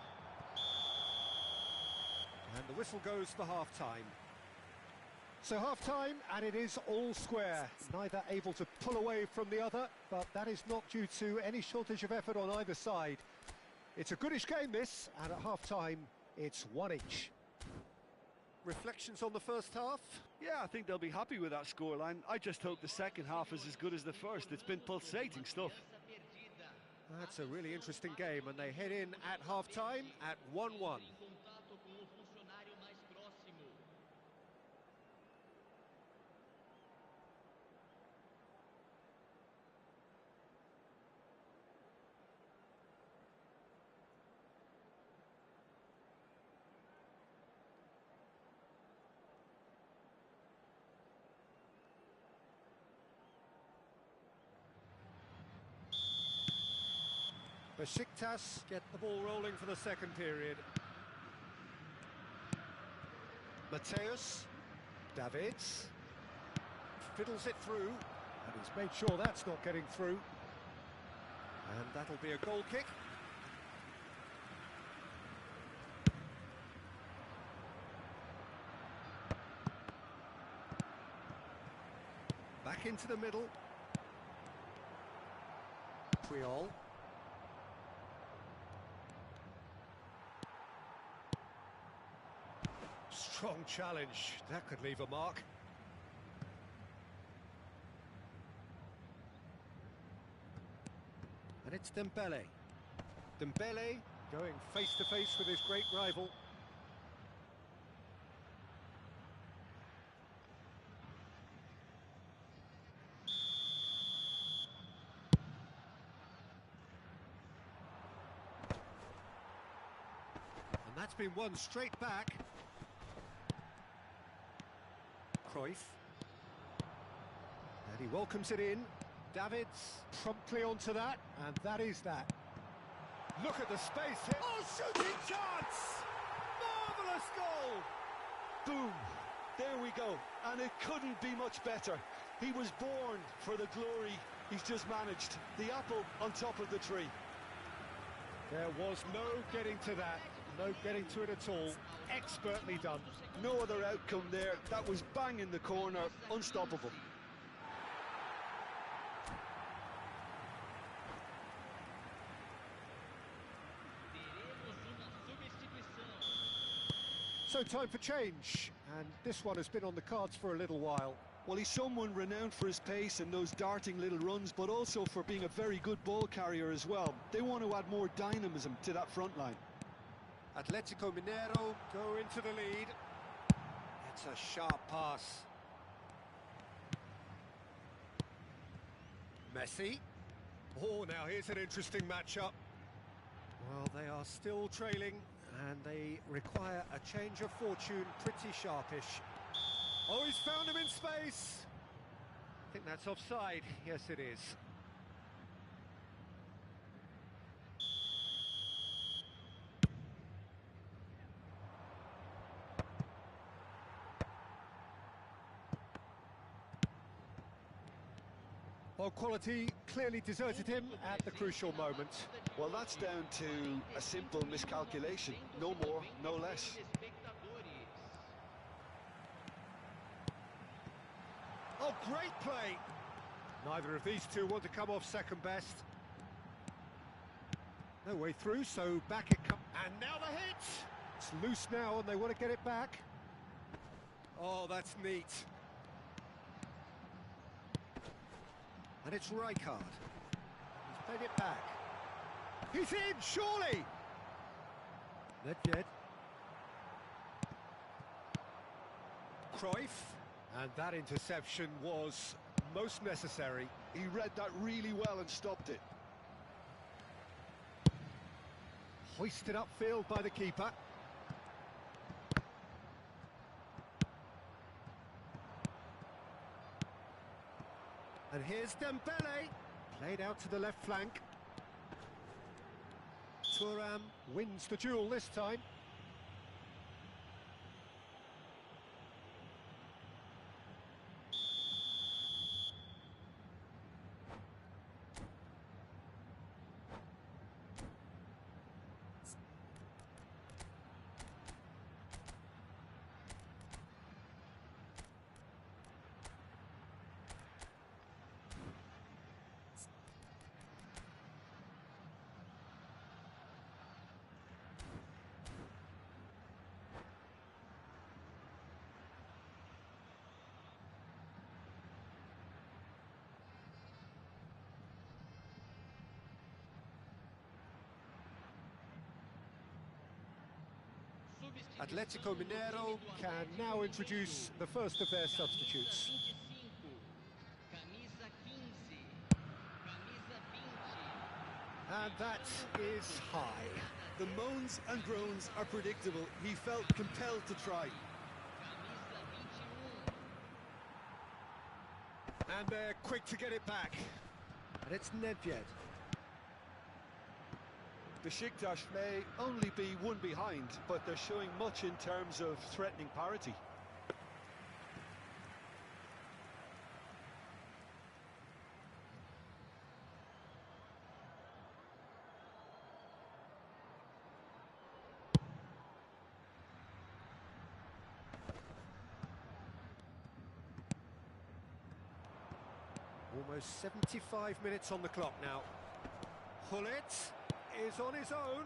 And the whistle goes for half-time. So half-time, and it is all square. Neither able to pull away from the other, but that is not due to any shortage of effort on either side. It's a goodish game, this, and at half-time, it's 1 each. Reflections on the first half? Yeah, I think they'll be happy with that scoreline. I just hope the second half is as good as the first. It's been pulsating stuff. That's a really interesting game, and they head in at half-time at 1-1. Besiktas get the ball rolling for the second period. Mateus, Davids, fiddles it through, and he's made sure that's not getting through. And that'll be a goal kick. Back into the middle. Puyol. Strong challenge. That could leave a mark. And it's Dembele. Dembele going face to face with his great rival. And that's been won straight back. Cruyff. And he welcomes it in. Davids promptly onto that, and that is that. Look at the space here. Oh, shooting chance! Marvellous goal! Boom! There we go. And it couldn't be much better. He was born for the glory he's just managed. The apple on top of the tree. There was no getting to that. No getting to it at all. Expertly done. No other outcome there. That was bang in the corner. Unstoppable. So time for change, and this one has been on the cards for a little while. Well, he's someone renowned for his pace and those darting little runs, but also for being a very good ball carrier as well. They want to add more dynamism to that front line. Atletico Mineiro go into the lead. It's a sharp pass. Messi. Oh, now here's an interesting matchup. Well, they are still trailing, and they require a change of fortune, pretty sharpish. Oh, he's found him in space. I think that's offside. Yes, it is. Well, quality clearly deserted him at the crucial moment. Well, that's down to a simple miscalculation. No more, no less. Oh, great play! Neither of these two want to come off second best. No way through, so back it comes. And now the hit! It's loose now and they want to get it back. Oh, that's neat. And it's Rijkaard. He's played it back. He's in, surely! Nedved. Cruyff. And that interception was most necessary. He read that really well and stopped it. Hoisted upfield by the keeper. And here's Dembele, played out to the left flank. Thuram wins the duel this time. Atletico Mineiro can now introduce the first of their substitutes. And that is high. The moans and groans are predictable. He felt compelled to try. And they're quick to get it back. And it's Nedved. Besiktas may only be one behind, but they're showing much in terms of threatening parity. Almost 75 minutes on the clock now. Hullet is on his own.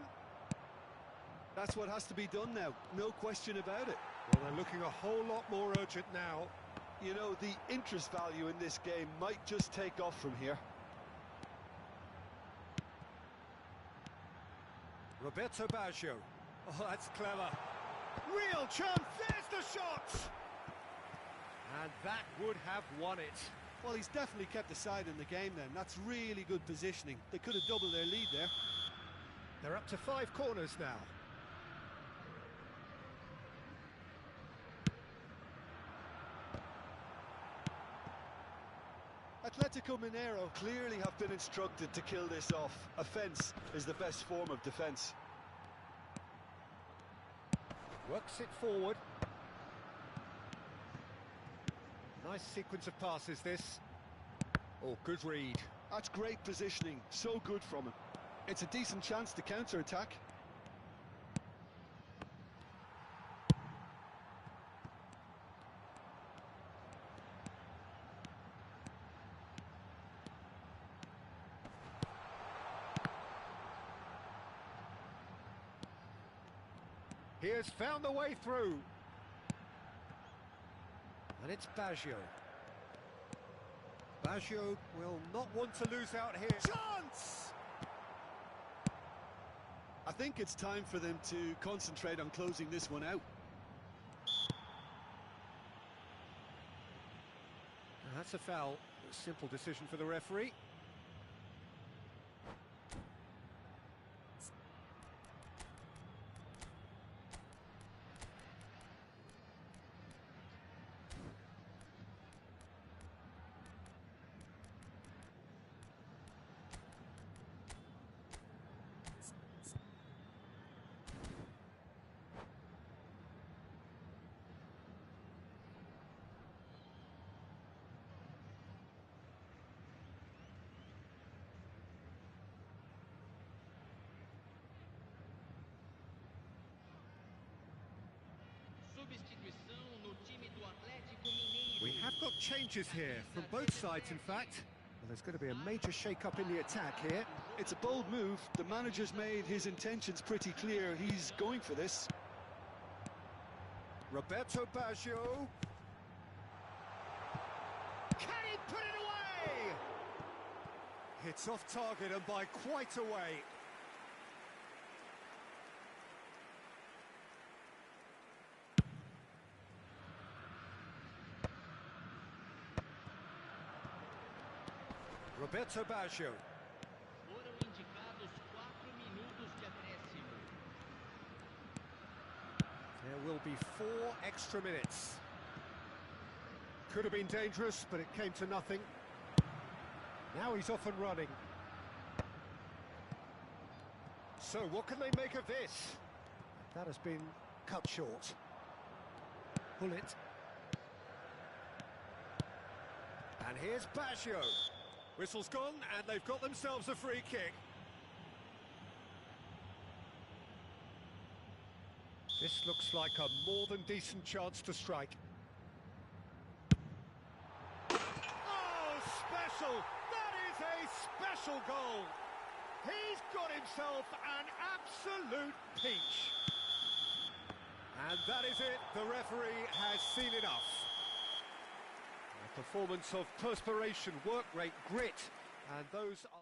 That's what has to be done now, no question about it. Well, they're looking a whole lot more urgent now. You know, the interest value in this game might just take off from here. Roberto Baggio. Oh, that's clever. Real chance, there's the shot! And that would have won it. Well, he's definitely kept the side in the game then. That's really good positioning. They could have doubled their lead there. They're up to 5 corners now. Atletico Mineiro clearly have been instructed to kill this off. Offence is the best form of defence. Works it forward. Nice sequence of passes, this. Oh, good read. That's great positioning. So good from him. It's a decent chance to counter-attack. He has found the way through. And it's Baggio. Baggio will not want to lose out here. Chance! I think it's time for them to concentrate on closing this one out. That's a foul. A simple decision for the referee. We have got changes here from both sides, in fact. Well, there's going to be a major shake-up in the attack here. It's a bold move. The manager's made his intentions pretty clear. He's going for this. Roberto Baggio. Can he put it away? It's off target and by quite a way. Roberto Baggio. Foram indicados 4 minutos de acréscimo. There will be 4 extra minutes. Could have been dangerous, but it came to nothing. Now he's off and running. So what can they make of this? That has been cut short. Pull it. And here's Baggio. Whistle's gone, and they've got themselves a free kick. This looks like a more than decent chance to strike. Oh, special! That is a special goal! He's got himself an absolute peach. And that is it. The referee has seen enough. A performance of perspiration, work rate, grit, and those are...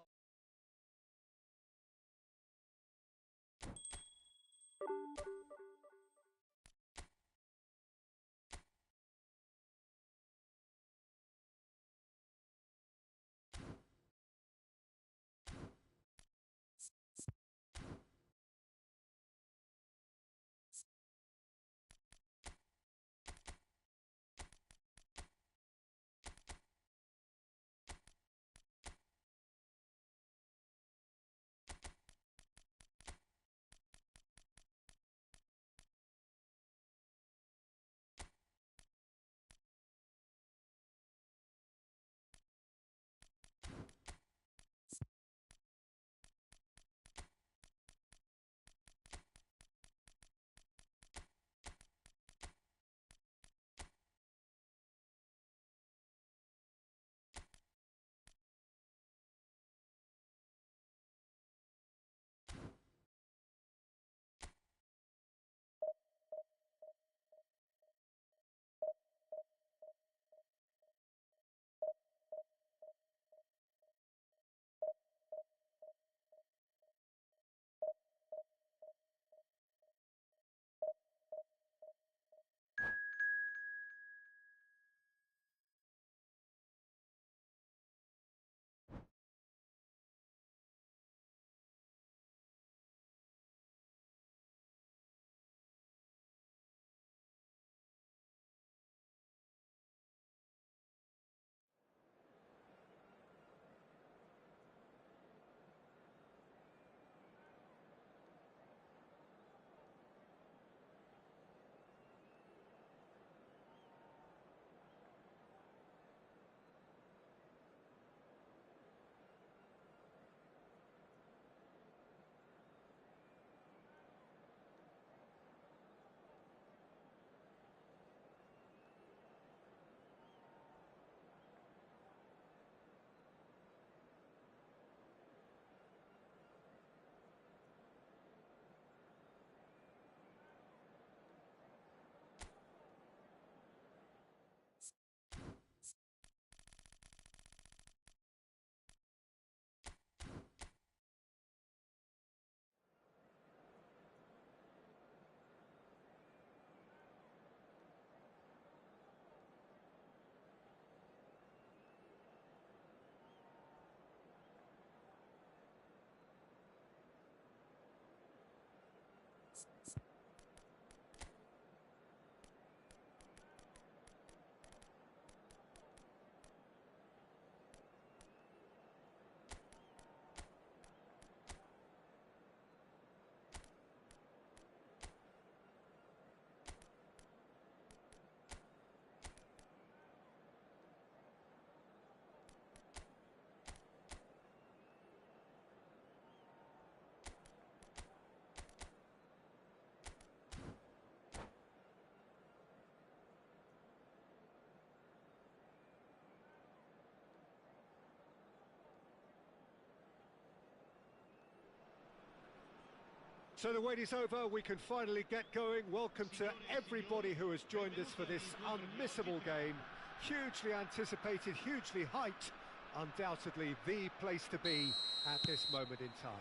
So the wait is over, we can finally get going. Welcome to everybody who has joined us for this unmissable game. Hugely anticipated, hugely hyped, undoubtedly the place to be at this moment in time.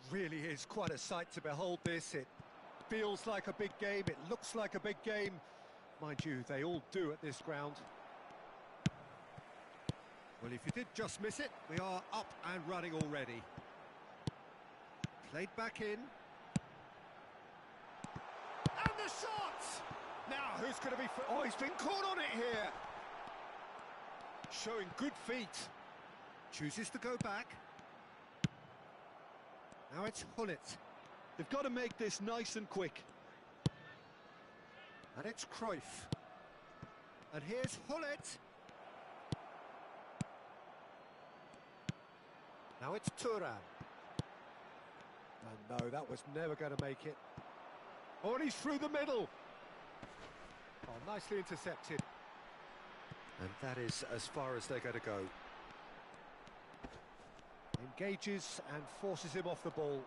Really is quite a sight to behold this. It feels like a big game, it looks like a big game. Mind you, they all do at this ground. Well, if you did just miss it, we are up and running already. Played back in. And the shot! Now, who's going to be... Oh, he's been caught on it here. Showing good feet. Chooses to go back. Now it's Hullet. They've got to make this nice and quick. And it's Cruyff. And here's Hullet. Now it's Thuram. And no, that was never going to make it. Oh, and he's through the middle. Oh, nicely intercepted. And that is as far as they're going to go. Engages and forces him off the ball.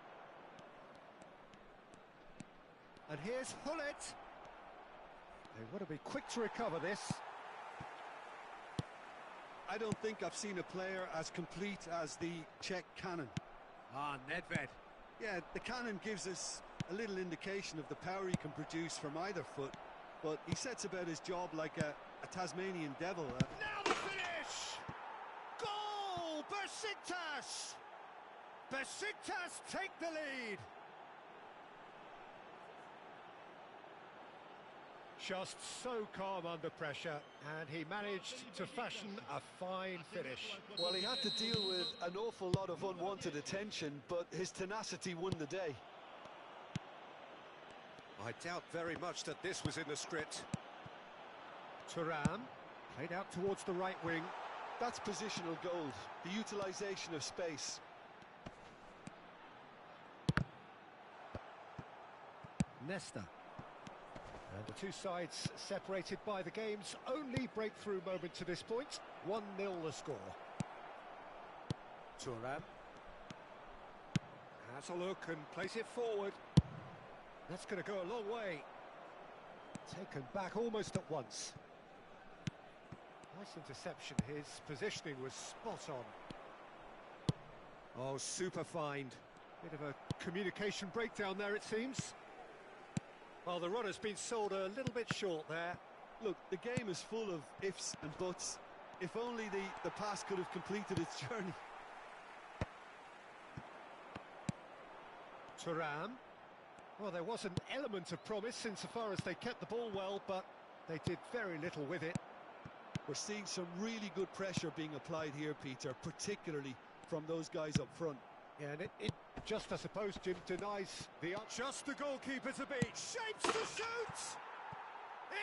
And here's Hullet. They want to be quick to recover this. I don't think I've seen a player as complete as the Czech cannon. Ah, Nedved. Yeah, the cannon gives us a little indication of the power he can produce from either foot, but he sets about his job like a Tasmanian devil. Now the finish! Goal! Besiktas! Besiktas take the lead! Just so calm under pressure, and he managed to fashion a fine finish. Well, he had to deal with an awful lot of unwanted attention, but his tenacity won the day. I doubt very much that this was in the script. Thuram, played out towards the right wing. That's positional gold, the utilisation of space. Nesta. And the two sides separated by the game's only breakthrough moment to this point. 1-0 the score. Thuram has a look and plays it forward. That's going to go a long way. Taken back almost at once. Nice interception. His positioning was spot on. Oh, super find. Bit of a communication breakdown there, it seems. Well, the run has been sold a little bit short there. Look, the game is full of ifs and buts. If only the pass could have completed its journey. Thuram. Well, there was an element of promise insofar as they kept the ball well, but they did very little with it. We're seeing some really good pressure being applied here, Peter, particularly from those guys up front. Yeah, and it just, I suppose, Jim, denies the... Just the goalkeeper to beat. Shapes to shoot!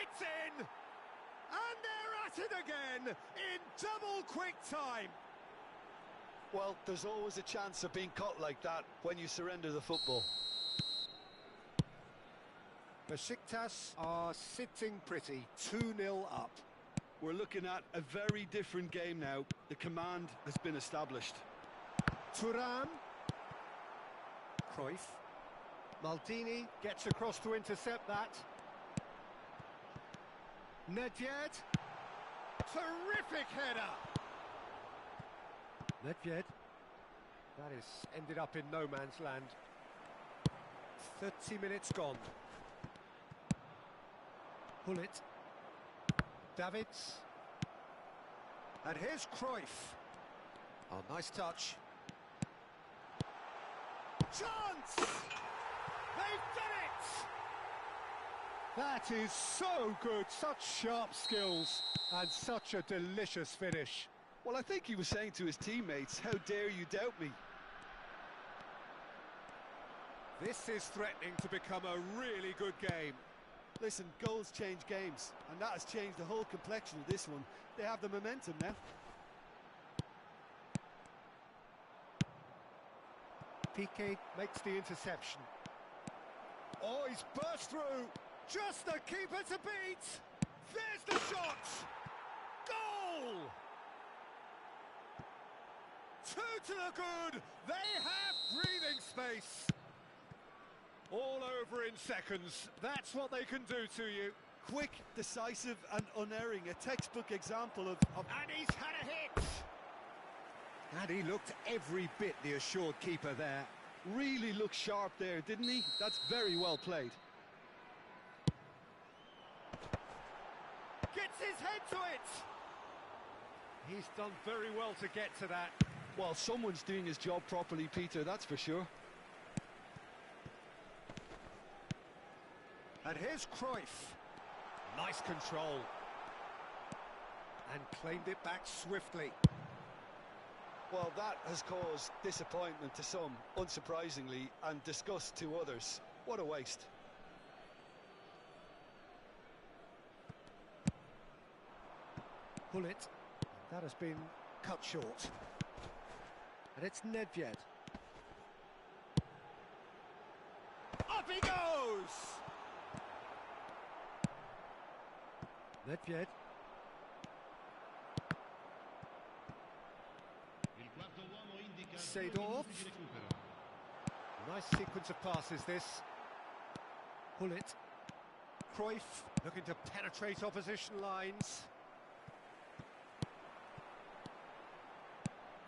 It's in! And they're at it again in double quick time. Well, there's always a chance of being caught like that when you surrender the football. Besiktas are sitting pretty, 2-0 up. We're looking at a very different game now. The command has been established. Thuram. Cruyff. Maldini gets across to intercept that. Nedved. Terrific header. Nedved. That is ended up in no man's land. 30 minutes gone. Hullet. Davids. And here's Cruyff. Oh, nice touch. Chance! They've done it! That is so good. Such sharp skills and such a delicious finish. Well, I think he was saying to his teammates, how dare you doubt me? This is threatening to become a really good game. Listen, goals change games, and that has changed the whole complexion of this one. They have the momentum now. Piqué makes the interception. Oh, he's burst through. Just the keeper to beat. There's the shot. Goal! Two to the good. They have breathing space. All over in seconds. That's what they can do to you. Quick, decisive and unerring. A textbook example of... And he's had a hit. And he looked every bit the assured keeper there. Really looked sharp there, didn't he? That's very well played. Gets his head to it. He's done very well to get to that. Well, someone's doing his job properly, Peter, that's for sure. And here's Cruyff. Nice control. And claimed it back swiftly. Well, that has caused disappointment to some, unsurprisingly, and disgust to others. What a waste. Pull it. That has been cut short. And it's Nedved. Up he goes! Nedved. Seedorf. Nice sequence of passes this. Pull it. Cruyff looking to penetrate opposition lines.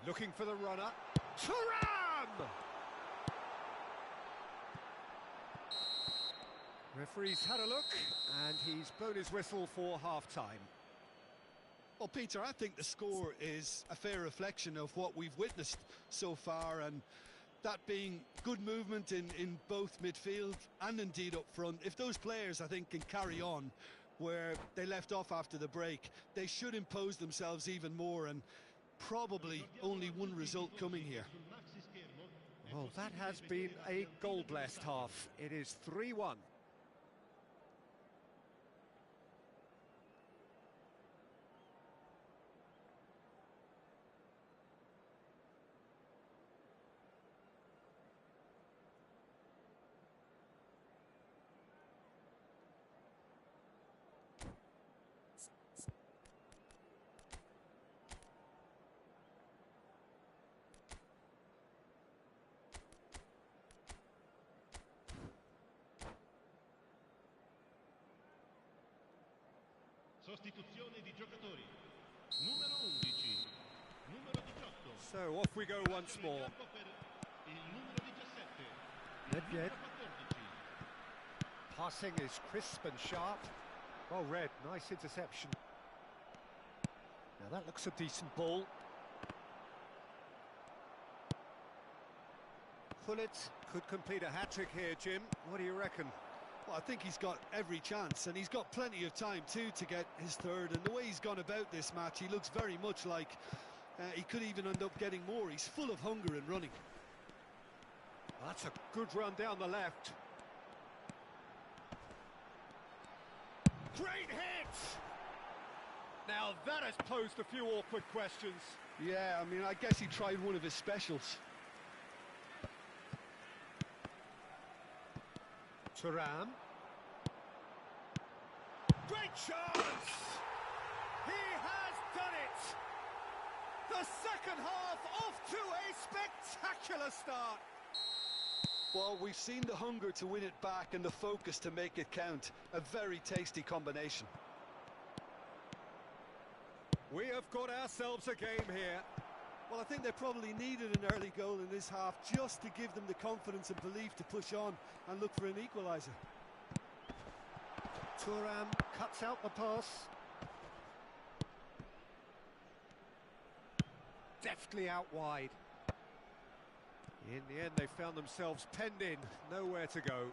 Looking for the runner. Thuram! Referee's had a look and he's blown his whistle for half-time. Well, Peter, I think the score is a fair reflection of what we've witnessed so far, and that being good movement in both midfield and indeed up front. If those players, I think, can carry on where they left off after the break, they should impose themselves even more, and probably only one result coming here. Well, that has been a goal-blessed half. It is 3-1. Sostituzione di giocatori. Numero 11. Numero 18. So off we go once more. Il numero 17. Nedved. Passing is crisp and sharp. Well read, nice interception. Now that looks a decent ball. Pullet could complete a hat-trick here, Jim. What do you reckon? Well, I think he's got every chance, and he's got plenty of time too to get his third, and the way he's gone about this match, he looks very much like he could even end up getting more. He's full of hunger and running. That's a good run down the left. Great hit! Now that has posed a few awkward questions. Yeah, I mean, I guess he tried one of his specials. Thuram. Great chance! He has done it! The second half off to a spectacular start. Well, we've seen the hunger to win it back and the focus to make it count. A very tasty combination. We have got ourselves a game here. Well, I think they probably needed an early goal in this half just to give them the confidence and belief to push on and look for an equaliser. Thuram cuts out the pass. Deftly out wide. In the end, they found themselves penned in, nowhere to go.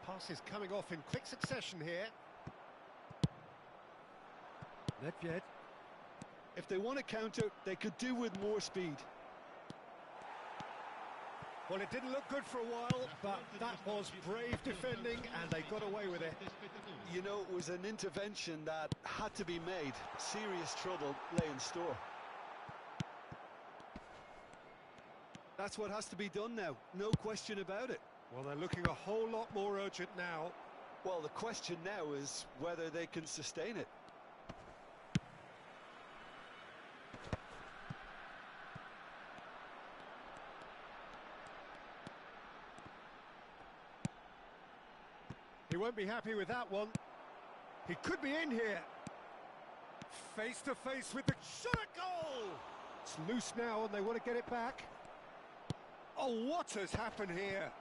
Passes coming off in quick succession here. Nedved. If they want to counter, they could do with more speed. Well, it didn't look good for a while, but that was brave defending, and they got away with it. You know, it was an intervention that had to be made. Serious trouble lay in store. That's what has to be done now, no question about it. Well, they're looking a whole lot more urgent now. Well, the question now is whether they can sustain it. won't be happy with that one. He could be in here. Face to face with the shot at goal. It's loose now and they want to get it back. Oh, what has happened here?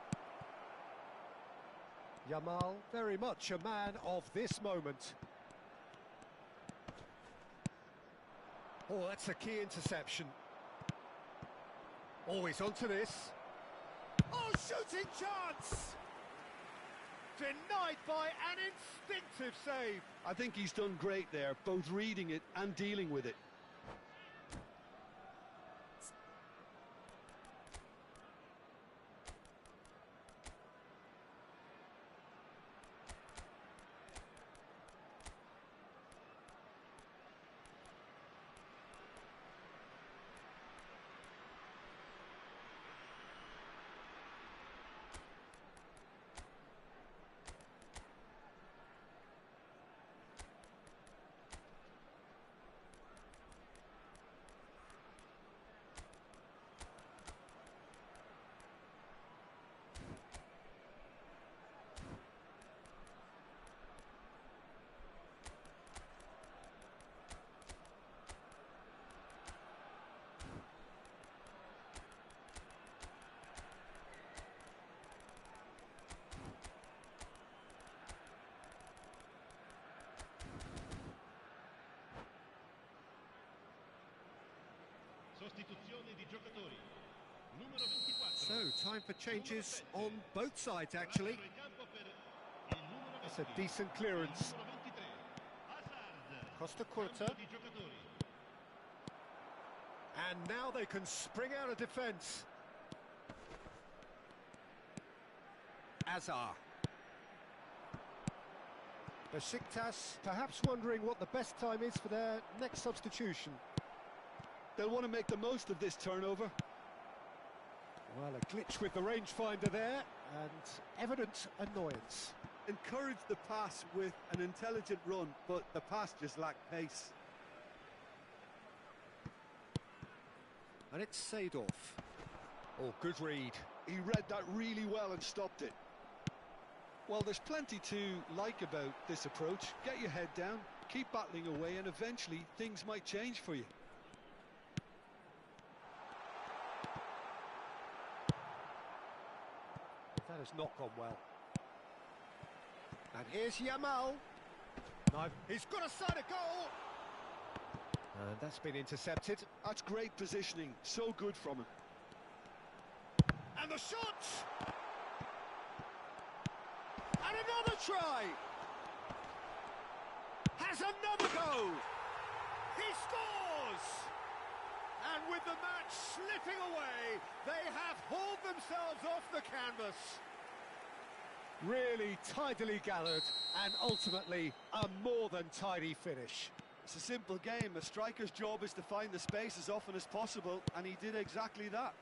Yamal, very much a man of this moment. Oh, that's a key interception. Always onto this. Oh, shooting chance! Denied by an instinctive save. I think he's done great there, both reading it and dealing with it. Sostituzione di giocatori. Numero 24. So, time for changes on both sides, actually. Entra in campo per il numero That's a 20, decent clearance. numero 23. Hazard. Costa Curta. Cambio di giocatori. And now they can spring out of defence. Azar. Besiktas perhaps wondering what the best time is for their next substitution. They'll want to make the most of this turnover. Well, a glitch with the rangefinder there, and evident annoyance. Encourage the pass with an intelligent run, but the pass just lacked pace. And it's Seedorf. Oh, good read. He read that really well and stopped it. Well, there's plenty to like about this approach. Get your head down, keep battling away, and eventually things might change for you. That has not gone well. And here's Yamal. No, he's got a side of goal. And that's been intercepted. That's great positioning, so good from him. And the shot! And another try! Has another go! He scores! And with the match slipping away, they have hauled themselves off the canvas. Really tidily gathered, and ultimately a more than tidy finish. It's a simple game. A striker's job is to find the space as often as possible, and he did exactly that.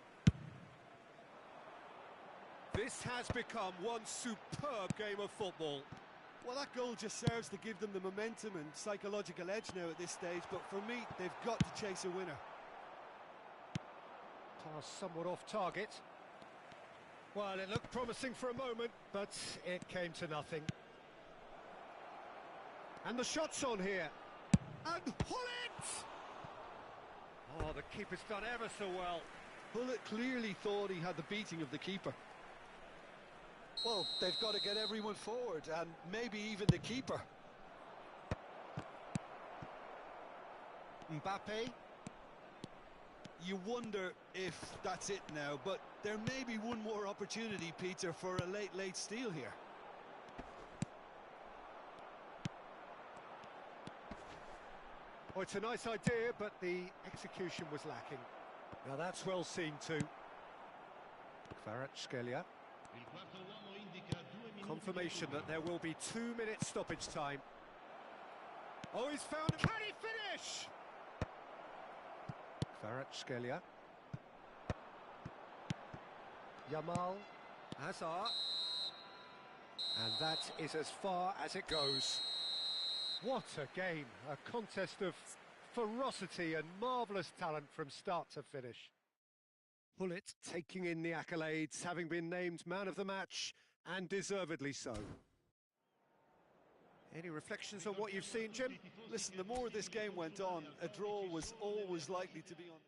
This has become one superb game of football. Well, that goal just serves to give them the momentum and psychological edge now at this stage, but for me, they've got to chase a winner. Pass somewhat off target. Well, it looked promising for a moment, but it came to nothing. And the shot's on here. And Hullet! Oh, the keeper's done ever so well. Hullet clearly thought he had the beating of the keeper. Well, they've got to get everyone forward, and maybe even the keeper. Mbappe. You wonder if that's it now, but there may be one more opportunity, Peter, for a late steal here. Oh, it's a nice idea, but the execution was lacking. Now that's well seen too. Kvaratskhelia. Il quarto uomo indica 2 minuti. Confirmation that there will be 2 minutes stoppage time. Oh, he's found it. Can he finish? Kvaratskhelia. Yamal. Hazard. And that is as far as it goes. What a game. A contest of ferocity and marvellous talent from start to finish. Hullet taking in the accolades, having been named man of the match, and deservedly so. Any reflections on what you've seen, Jim? Listen, the more this game went on, a draw was always likely to be on.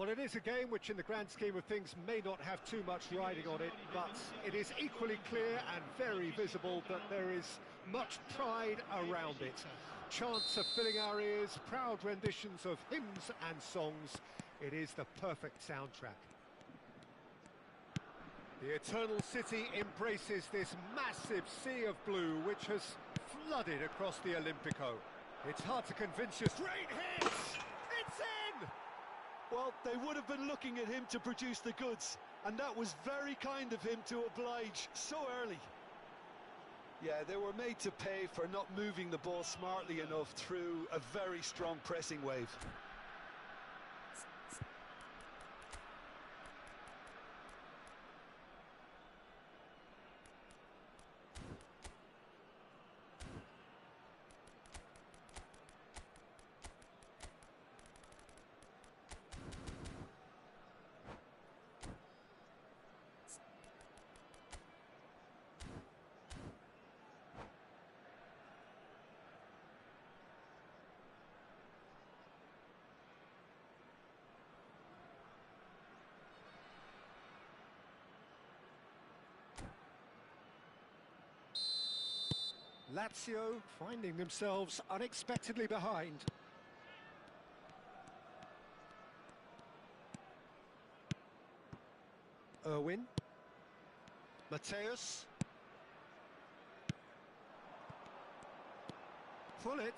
Well, it is a game which in the grand scheme of things may not have too much riding on it, but it is equally clear and very visible that there is much pride around it. Chants are filling our ears, proud renditions of hymns and songs. It is the perfect soundtrack. The Eternal City embraces this massive sea of blue which has flooded across the Olympico. It's hard to convince you. Straight hits! It's in! Well, they would have been looking at him to produce the goods, and that was very kind of him to oblige so early. Yeah, they were made to pay for not moving the ball smartly enough through a very strong pressing wave. Lazio finding themselves unexpectedly behind. Irwin. Mateus. Pullet.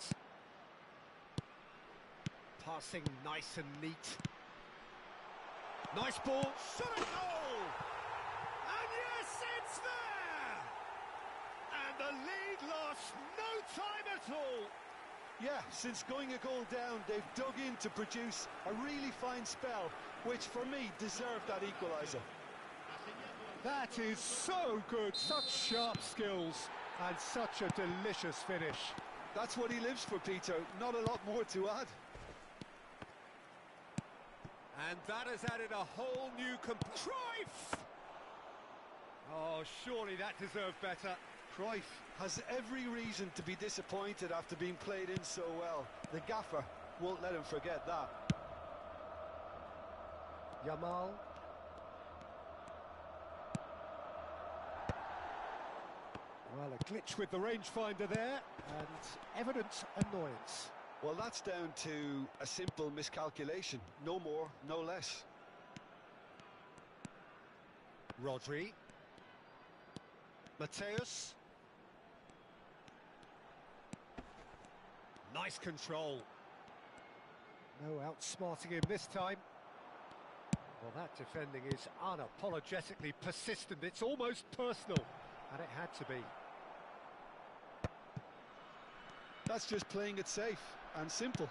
Passing nice and neat. Nice ball. Shot a goal! And yes, it's there! And the lead lost no time at all. Yeah, since going a goal down, they've dug in to produce a really fine spell, which for me deserved that equaliser. That is so good, such sharp skills and such a delicious finish. That's what he lives for, Peter, not a lot more to add. And that has added a whole new Cruyff! Oh, surely that deserved better. Cruyff has every reason to be disappointed after being played in so well. The gaffer won't let him forget that. Yamal. Well, a glitch with the rangefinder there, and evident annoyance. Well, that's down to a simple miscalculation. No more, no less. Rodri. Mateus. Nice control. No outsmarting him this time. Well, that defending is unapologetically persistent. It's almost personal, and it had to be. That's just playing it safe and simple.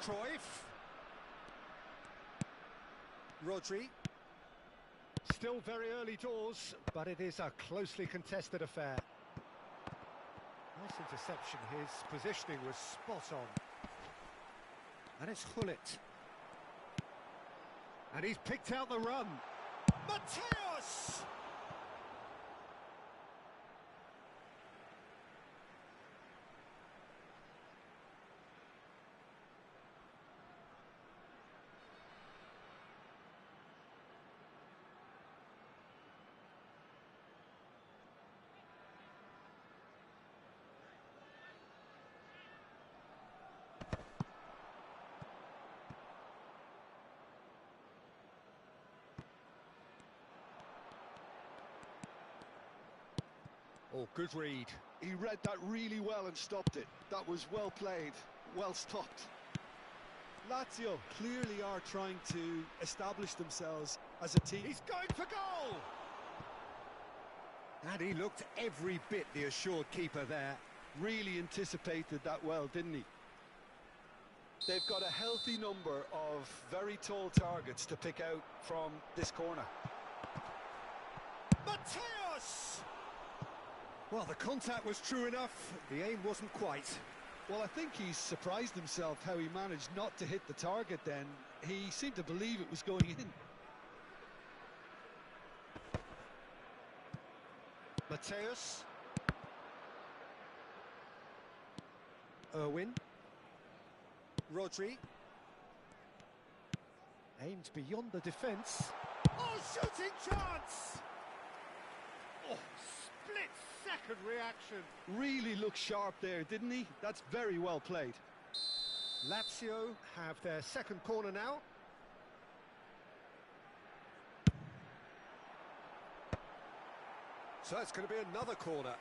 Cruyff. Rodri. Still very early doors, but it is a closely contested affair. Nice interception. His positioning was spot on. And it's Hullet. And he's picked out the run. Mateus! Oh, good read. He read that really well and stopped it. That was well played, well stopped. Lazio clearly are trying to establish themselves as a team. He's going for goal! And he looked every bit the assured keeper there. Really anticipated that well, didn't he? They've got a healthy number of very tall targets to pick out from this corner. Mateus! Well, the contact was true enough, the aim wasn't quite. Well, I think he's surprised himself how he managed not to hit the target then. He seemed to believe it was going in. Mateus. Irwin. Rodri. Aimed beyond the defence. Oh, shooting chance! Oh, split-second reaction. Really looked sharp there, didn't he? That's very well played. Lazio have their second corner now. So it's going to be another corner.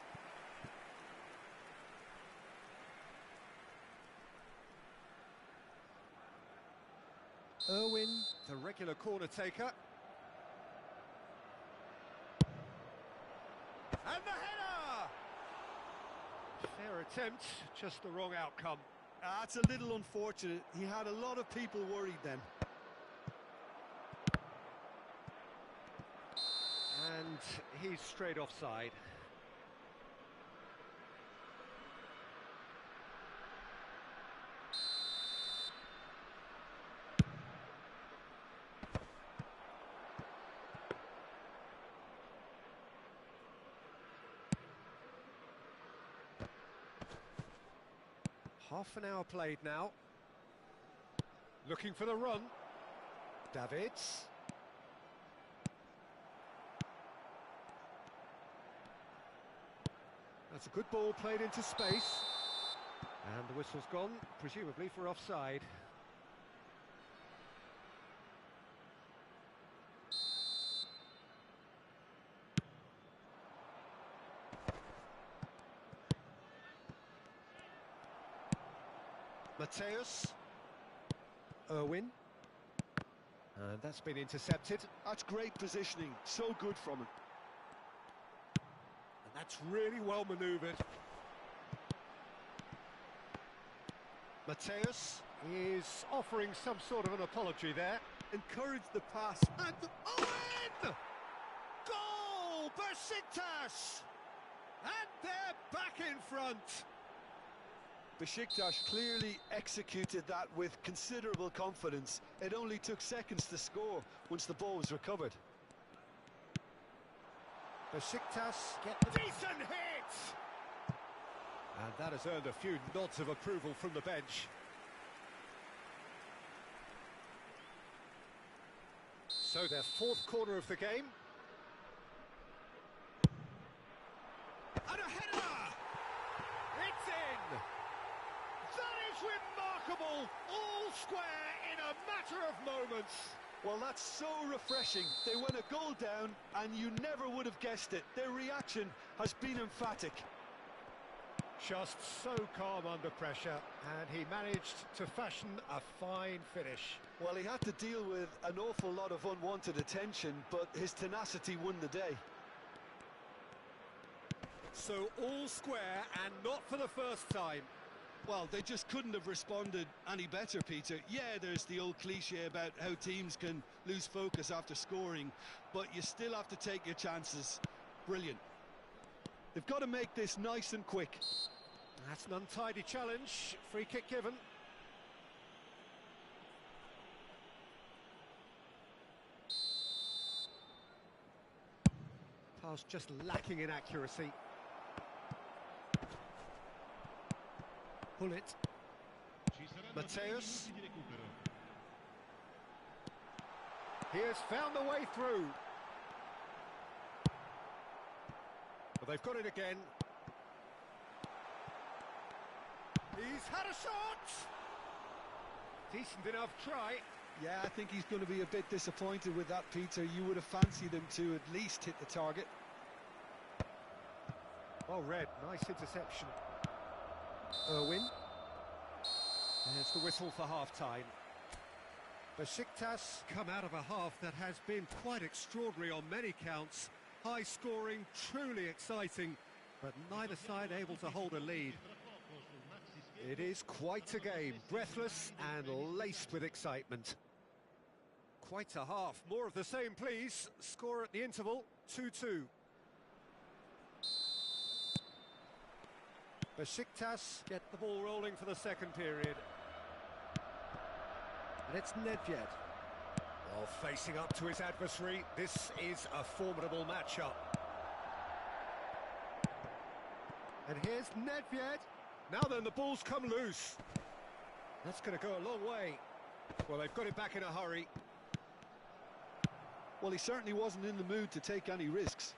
Irwin, the regular corner taker. And the header! Fair attempt, just the wrong outcome. That's a little unfortunate. He had a lot of people worried then. And he's straight offside. Half an hour played now. Looking for the run. Davids. That's a good ball played into space. And the whistle's gone, presumably for offside. Mateus. Irwin. And that's been intercepted. That's great positioning, so good from him. That's really well manoeuvred. Mateus is offering some sort of an apology there. Encourage the pass. And Owen! Goal! Besiktas! And they're back in front. Besiktas clearly executed that with considerable confidence. It only took seconds to score once the ball was recovered. Besiktas get the decent hit! And that has earned a few nods of approval from the bench. So their fourth corner of the game. And a header! It's in! That is remarkable! All square in a matter of moments. Well, that's so refreshing. They went a goal down and you never would have guessed it. Their reaction has been emphatic. Just so calm under pressure, and he managed to fashion a fine finish. Well, he had to deal with an awful lot of unwanted attention, but his tenacity won the day. So all square, and not for the first time. Well, they just couldn't have responded any better, Peter. Yeah, there's the old cliche about how teams can lose focus after scoring, but you still have to take your chances. Brilliant. They've got to make this nice and quick. That's an untidy challenge. Free kick given. Pass just lacking in accuracy. Pull it. Mateus. di recupero. He has found the way through. But they've got it again. He's had a shot! Decent enough try. Yeah, I think he's going to be a bit disappointed with that, Peter. You would have fancied him to at least hit the target. Well read, nice interception. Irwin. There's the whistle for half-time. Besiktas come out of a half that has been quite extraordinary on many counts. High scoring, truly exciting, but neither side able to hold a lead. It is quite a game, breathless and laced with excitement. Quite a half, more of the same please. Score at the interval, 2-2. Besiktas get the ball rolling for the second period. And it's Nedved. Well, facing up to his adversary, this is a formidable matchup. And here's Nedved. Now then, the ball's come loose. That's going to go a long way. Well, they've got it back in a hurry. Well, he certainly wasn't in the mood to take any risks.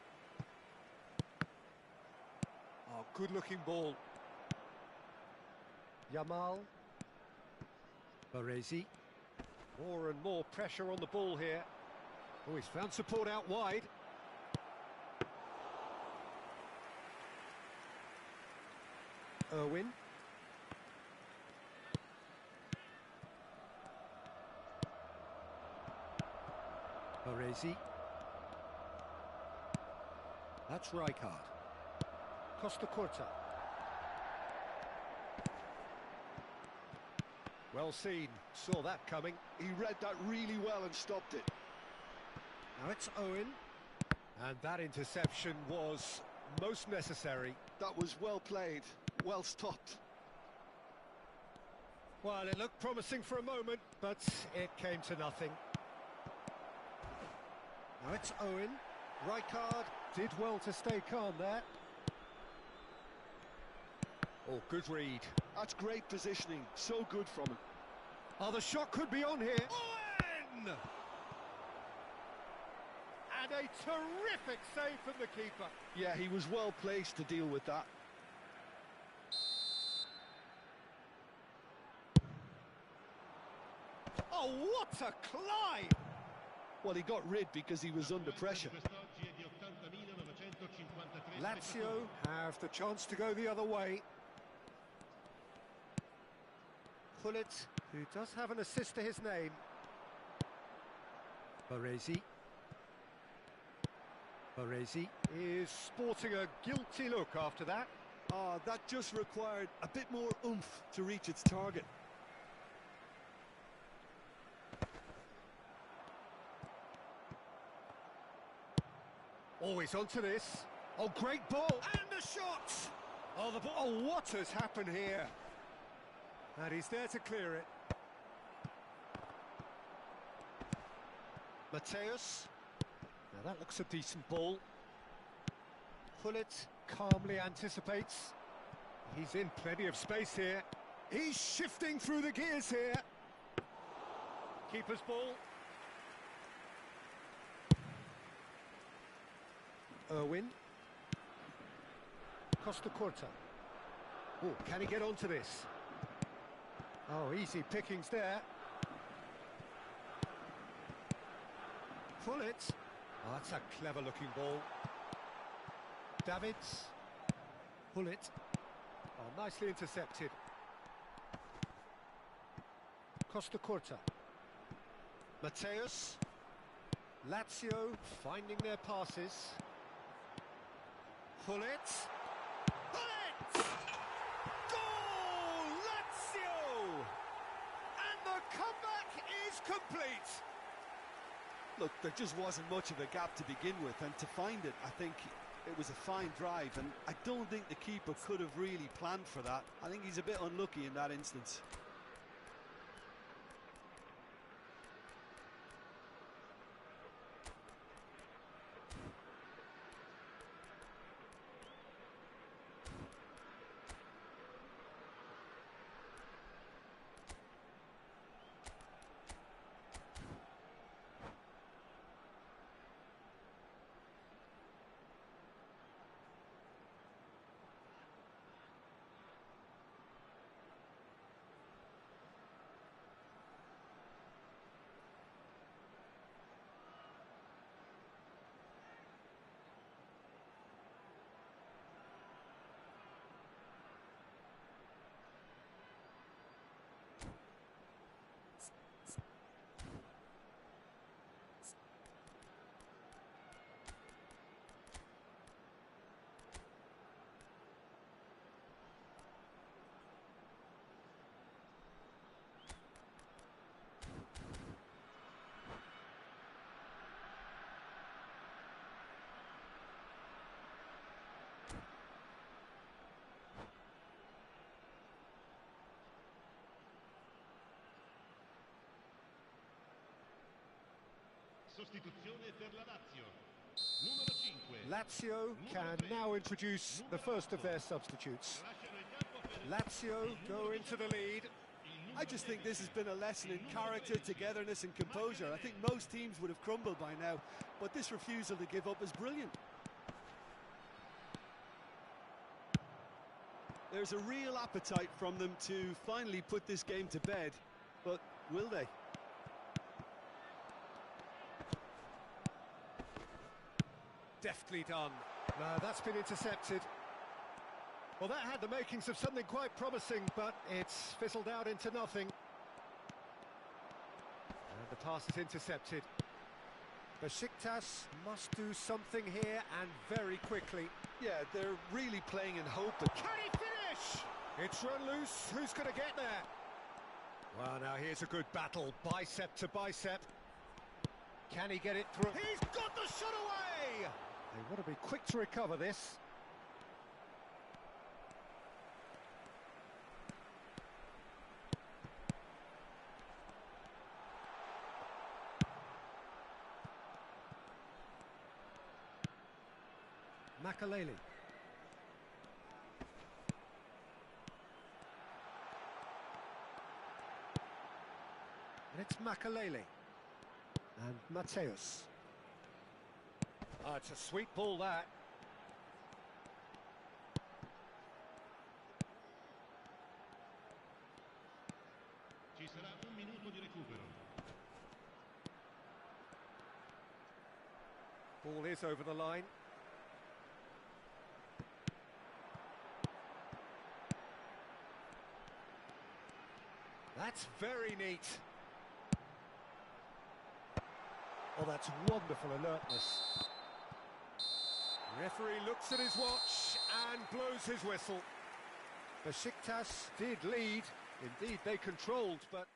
Oh, good-looking ball. Yamal. Baresi. More and more pressure on the ball here. Oh, he's found support out wide. Irwin. Baresi. That's Rijkaard. Costa Curta. Well seen, saw that coming. He read that really well and stopped it. Now it's Owen. And that interception was most necessary. That was well played, well stopped. Well, it looked promising for a moment, but it came to nothing. Now it's Owen. Rijkaard did well to stay calm there. Oh, good read. That's great positioning, so good from him. Oh, the shot could be on here. Owen! And a terrific save from the keeper. Yeah, he was well placed to deal with that. Oh, what a climb! Well, he got rid because he was under pressure. Quest'oggi è di 80.953 Lazio have the chance to go the other way. Pullet, who does have an assist to his name. Baresi. Baresi is sporting a guilty look after that. That just required a bit more oomph to reach its target. Always onto this. Oh, great ball! And the shot! Oh, the ball. Oh, what has happened here? And he's there to clear it. Mateus. Now that looks a decent ball. Pullet calmly anticipates. He's in plenty of space here. He's shifting through the gears here. Keeper's ball. Irwin. Costa Corta. Oh, can he get onto this? Oh, easy pickings there. Pullet. Oh, that's a clever-looking ball. Davids. Pullet. Oh, nicely intercepted. Costa Corta. Mateus. Lazio finding their passes. Pullet. Pullet! Goal! Lazio! And the comeback is complete. Look, there just wasn't much of a gap to begin with, and to find it, I think it was a fine drive, and I don't think the keeper could have really planned for that. I think he's a bit unlucky in that instance. Sostituzione per la Lazio. Numero 5. Lazio can now introduce the first of their substitutes. Lazio go into the lead. I just think this has been a lesson in character, togetherness and composure. I think most teams would have crumbled by now, but this refusal to give up is brilliant. There's a real appetite from them to finally put this game to bed, but will they? Deftly done. No, that's been intercepted. Well, that had the makings of something quite promising, but it's fizzled out into nothing. And the pass is intercepted. Besiktas must do something here, and very quickly. Yeah, they're really playing in hope. Can he finish? It's run loose. Who's going to get there? Well, now here's a good battle, bicep to bicep. Can he get it through? He's got the shot away! They want to be quick to recover this. Makaleli. And it's Makaleli. And Mateus. Oh, it's a sweet ball, that. Ci sarà un minuto di recupero. Ball is over the line. That's very neat. Oh, that's wonderful alertness. Referee looks at his watch and blows his whistle. Besiktas did lead, indeed they controlled, but